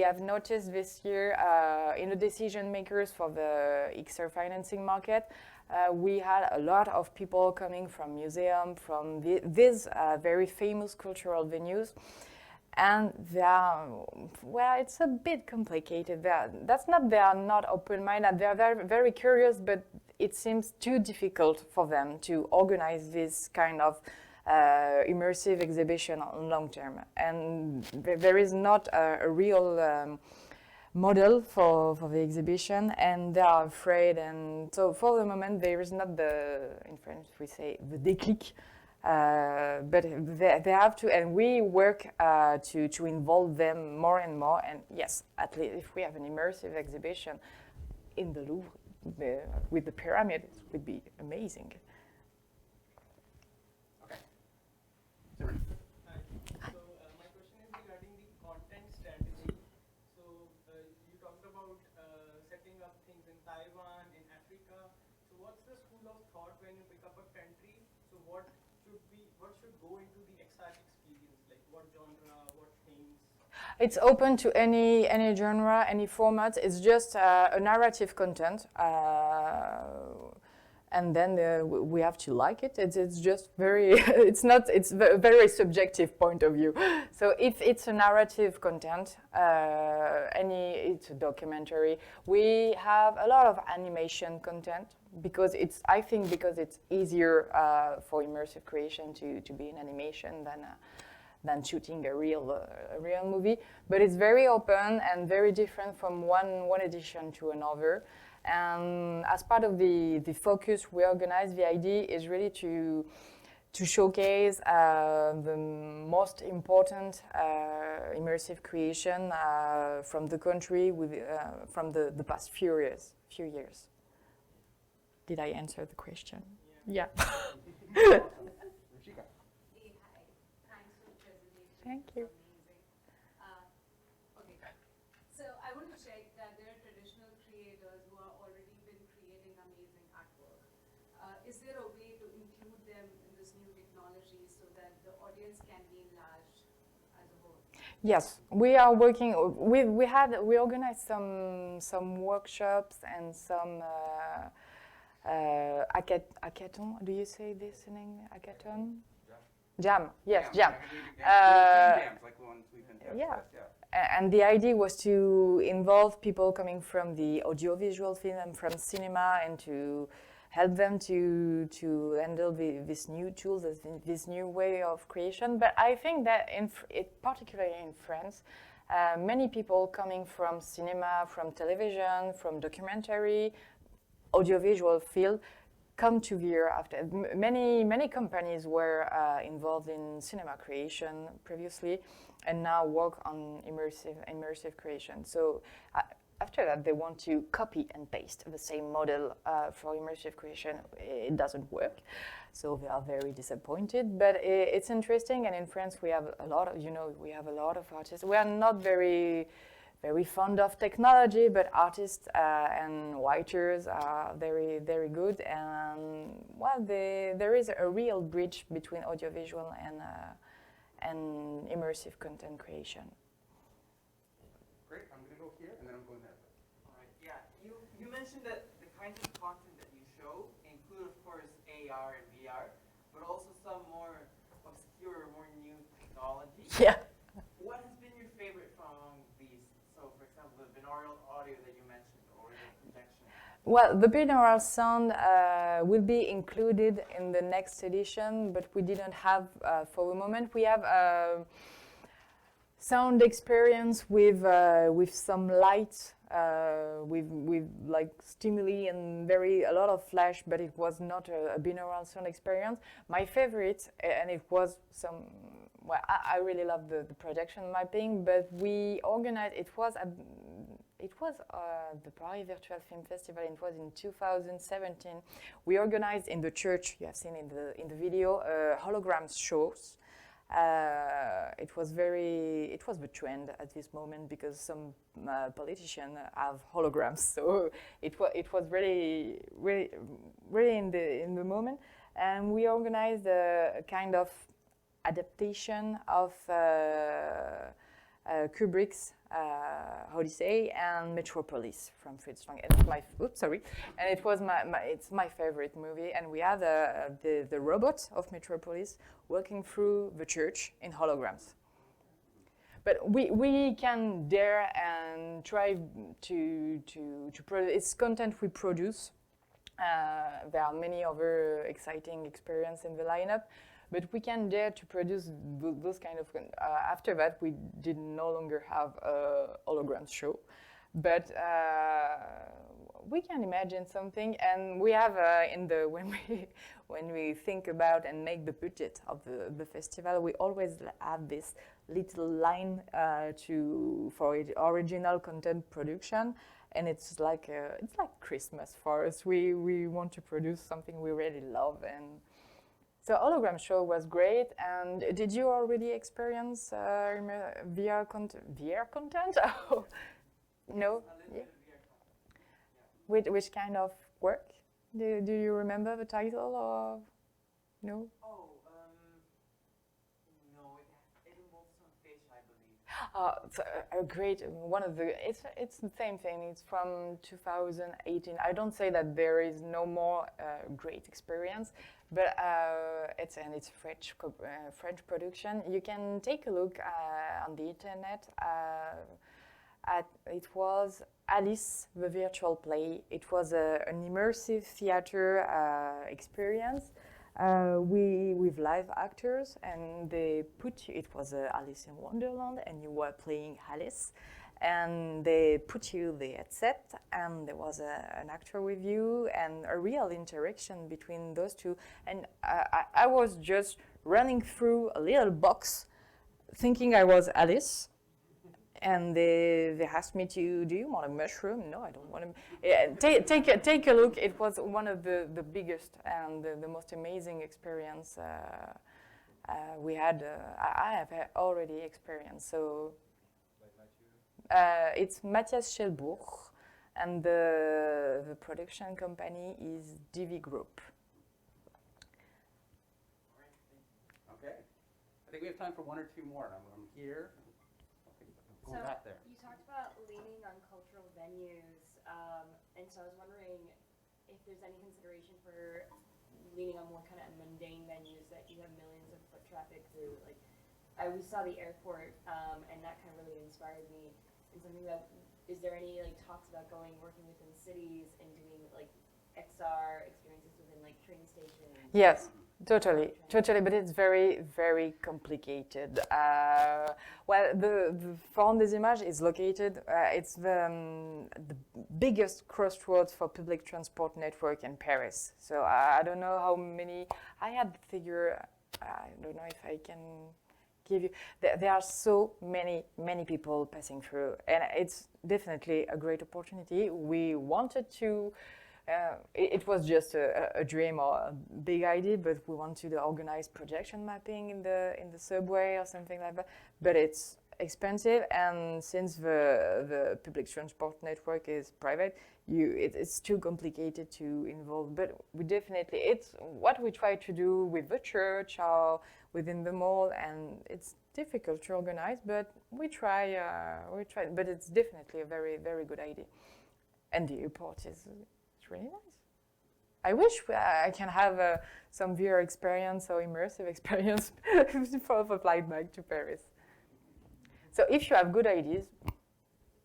have noticed this year in the decision makers for the XR financing market. We had a lot of people coming from museums, from these very famous cultural venues, and it's a bit complicated. That's not they are not open-minded. They are very, very curious, but it seems too difficult for them to organize this kind of immersive exhibition on long term. And there is not a real model for the exhibition, and they are afraid. And so for the moment, there is not in French we say the déclic, but they have to, and we work to involve them more and more. And yes, at least if we have an immersive exhibition in the Louvre with the pyramid, it would be amazing. Okay. Simran. Hi. So my question is regarding the content strategy. So you talked about setting up things in Taiwan, in Africa. So what's the school of thought when you pick up a country? So what should go into the XR experience? Like what genre, what themes? It's open to any genre, any format. It's just a narrative content, and then we have to like it. It's just very. It's a very subjective point of view. So if it's a narrative content, it's a documentary. We have a lot of animation content because I think it's easier for immersive creation to be in animation than shooting a real movie. But it's very open and very different from one edition to another. And as part of the focus we organize, the idea is really to showcase the most important immersive creation from the country from the past few years. Did I answer the question? Yeah. Ruchika. Hey, hi. Thanks for the presentation. Thank you. Amazing. Okay. So I want to check that there are traditional creators who are already been creating amazing artwork. Is there a way to include them in this new technology so that the audience can be enlarged as a whole? Yes, we are working. We organized some workshops and some hackathon. Do you say this in English? Hackathon? Jam. Yes, jam. Jams, like the ones we've been to. Yeah. Yeah. And the idea was to involve people coming from the audiovisual film and from cinema, and to help them to handle these new tools, this new way of creation. But I think that particularly in France, many people coming from cinema, from television, from documentary, audiovisual field come to VR after. Many companies were involved in cinema creation previously, and now work on immersive creation. So after that, they want to copy and paste the same model for immersive creation. It doesn't work, so they are very disappointed. But it's interesting, and in France we have a lot of artists. We are not very fond of technology, but artists and writers are very, very good. And there is a real bridge between audiovisual and immersive content creation. Great. I'm going to go here, and then I'm going there. All right. Yeah. You mentioned that the kinds of content that you show include, of course, AR and VR, but also some more obscure, more new technology. Yeah. What has been your favorite from among these? So, for example, the binaural audio that you mentioned, or the projection. Well, the binaural sound will be included in the next edition, but we didn't have for the moment. We have sound experience with some light, with like stimuli and a lot of flash, but it was not a binaural sound experience. My favorite, and it was some. Well, I really love the projection mapping, but we organized. It was the Paris Virtual Film Festival. It was in 2017. We organized in the church. You have seen in the video holograms shows. It was the trend at this moment because some politicians have holograms. So it was really in the moment, and we organized a kind of adaptation of Kubrick's Odyssey and Metropolis from Fritz Lang. And it's my favorite movie. And we have the robot of Metropolis walking through the church in holograms. But we can dare and try to produce. It's content we produce. There are many other exciting experiences in the lineup. but we can dare to produce those kind of. After that, we did no longer have a hologram show, but we can imagine something, and we have in the when we think about and make the budget of the festival, we always have this little line for original content production, and it's like Christmas for us. We want to produce something we really love, and so hologram show was great. And did you already experience VR content? VR content? No. Yeah. Which kind of work? Do you remember the title or no? Oh, no, it involves some fish, I believe. It's a great one of the. It's the same thing. It's from 2018. I don't say that there is no more great experience, but it's French production. You can take a look on the internet. It was Alice, the virtual play. It was an immersive theater experience with live actors, and they put you, it was Alice in Wonderland, and you were playing Alice, and they put you the headset, and there was an actor with you, and a real interaction between those two. And I was just running through a little box, thinking I was Alice. And they asked me do you want a mushroom? No, I don't want to. Take a look. It was one of the biggest and the most amazing experience we had. I have already experienced. So it's Matthias Schelbourg, and the production company is DV Group. Okay. I think we have time for one or two more. I'm here. So you talked about leaning on cultural venues, and so I was wondering if there's any consideration for leaning on more kind of mundane venues that you have millions of foot traffic through. Like, we saw the airport, and that kind of really inspired me. And something that, is there any like talks about working within cities and doing like XR experiences within like train stations? Yes. Totally, but it's very, very complicated. Well, the Forum des Images is located, it's the biggest crossroads for public transport network in Paris. So I don't know how many, I had the figure, I don't know if I can give you, there are so many people passing through, and it's definitely a great opportunity. We wanted to, it was just a dream or a big idea, but we wanted to organize projection mapping in the subway or something like that. But it's expensive, and since the public transport network is private, it's too complicated to involve. But we definitely, it's what we try to do with the church or within the mall, and it's difficult to organize, but we try. But it's definitely a very, very good idea, and the airport is. It's really nice. I wish I can have some VR experience or immersive experience for the flight back to Paris. So if you have good ideas,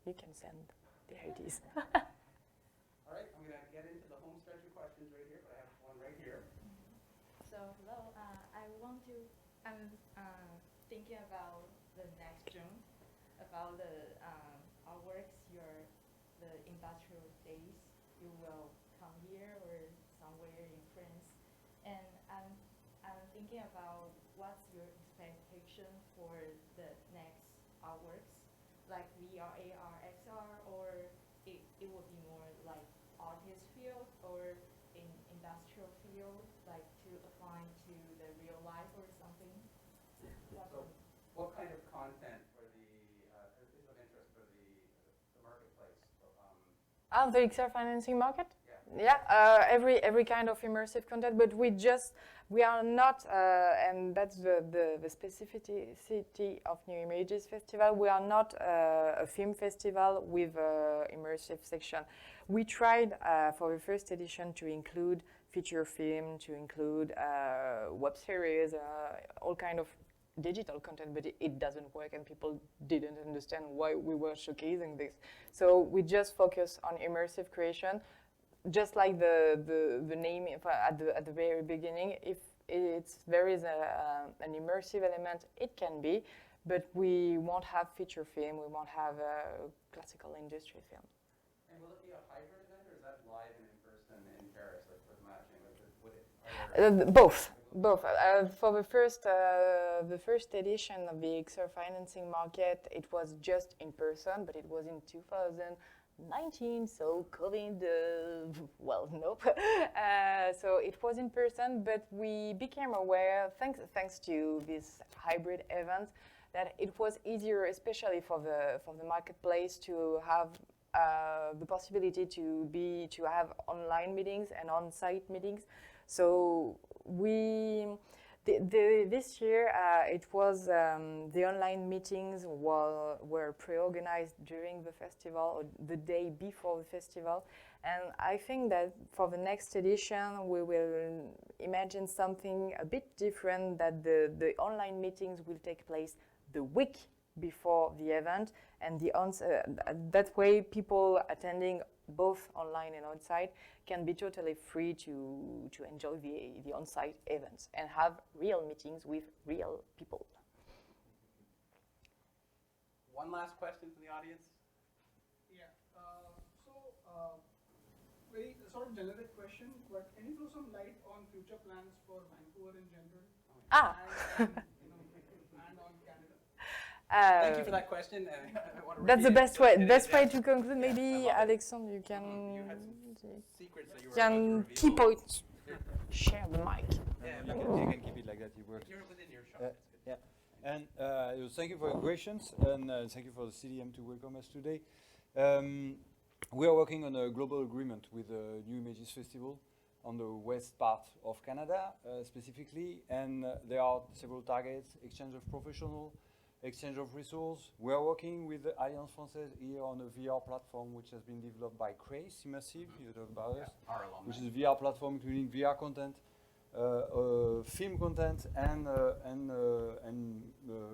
you can send the ideas. All right, I'm going to get into the home stretch of questions right here, but I have one right here. So hello, I'm thinking about the next June, about the artworks, the industrial days. You will come here or somewhere in France, and I'm thinking about what's your expectation for the next artworks, like VR, AR, XR, or it will be more like artist field or in industrial field, like to apply to the real life or something. So, what kind of content for the is of interest for the marketplace? The XR financing market? Yeah, every kind of immersive content, but we are not, and that's the specificity of NewImages Festival. We are not a film festival with immersive section. We tried for the first edition to include feature film, to include web series, all kind of digital content, but it doesn't work, and people didn't understand why we were showcasing this. So we just focus on immersive creation. just like the name at the very beginning, if there is an immersive element, it can be, but we won't have feature film, we won't have classical industry film. And will it be a hybrid event, or is that live and in person in Paris, like for the matching? Like, both. For the first edition of the XR financing market, it was just in person, but it was in 2019, so COVID, well, nope. So it was in person, but we became aware, thanks to this hybrid event, that it was easier, especially for the marketplace, to have the possibility to have online meetings and on-site meetings. So this year it was the online meetings were pre-organized during the festival or the day before the festival, and I think that for the next edition we will imagine something a bit different, that the online meetings will take place the week before the event, and that way people attending both online and on-site can be totally free to enjoy the on-site events and have real meetings with real people. One last question from the audience. Yeah. Very sort of generic question, but can you throw some light on future plans for Vancouver in general? And on Canada? Thank you for that question. That's the best way to conclude. Maybe Alexandre, you can secrets that you keep it. Share the mic. Yeah, you can keep it like that. It works. You're within your shot. Yeah. And thank you for your questions, and thank you for the CDM to welcome us today. We are working on a global agreement with the NewImages Festival on the west part of Canada specifically, and there are several targets: exchange of professionals, exchange of resources. We are working with the Alliance Française here on a VR platform which has been developed by Cradle, immersive, you talk about it, which is a VR platform including VR content, film content, and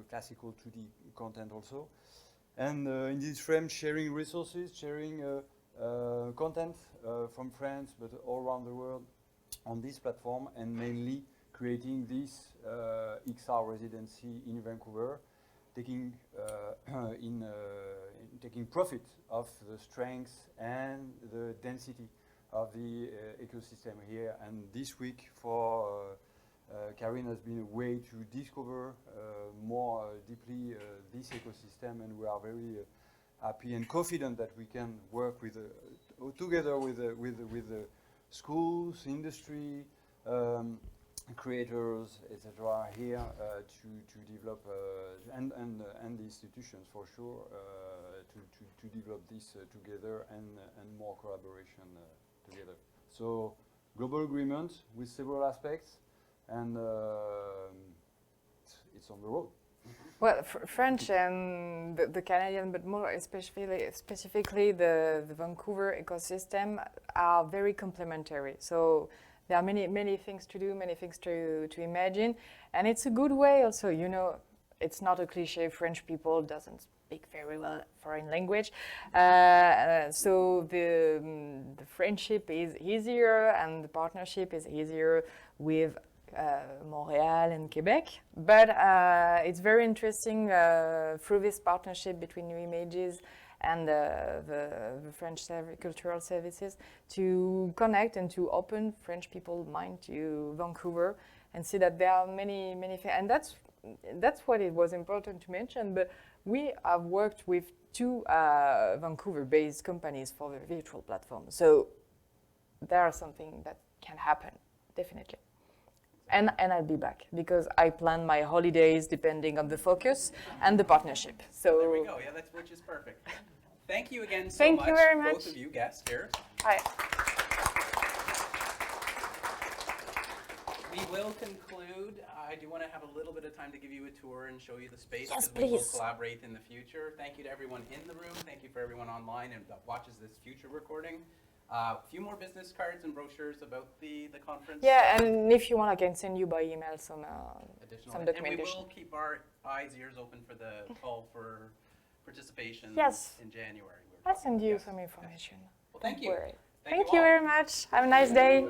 classical 2D content also. And in this frame, sharing resources, sharing content from France, but all around the world on this platform, and mainly creating this XR residency in Vancouver, taking profit of the strength and the density of the ecosystem here. And this week for Karine has been a way to discover more deeply this ecosystem, and we are very happy and confident that we can work with together with the schools, industry, creators, etc. here to develop and the institutions for sure to develop this together and more collaboration together. So global agreement with several aspects, and it's on the road. Well, French and the Canadian, but more specifically the Vancouver ecosystem are very complementary. So there are many things to do, many things to imagine, and it's a good way also, you know, it's not a cliche, French people doesn't speak very well foreign language, so the friendship is easier and the partnership is easier with Montreal and Quebec, but it's very interesting through this partnership between NewImages and the French cultural services to connect and to open French people's mind to Vancouver and see that there are many things, and that's what it was important to mention. But we have worked with two Vancouver-based companies for the virtual platform, so there are something that can happen definitely. And I'll be back because I plan my holidays depending on the focus and the partnership. So there we go. Yeah, which is perfect. Thank you again so Thank much, you very much. both of you guests here. Hi. We will conclude. I do want to have a little bit of time to give you a tour and show you the space. Yes, because we will please. collaborate in the future. Thank you to everyone in the room. Thank you for everyone online and that watches this future recording. A few more business cards and brochures about the conference. Yeah, and if you want, I can send you by email some documentation. And we will keep our eyes, ears open for the call for participation Yes. in January. I'll send you some information. Well, thank you. Don't worry. Thank you very much. Have a nice day.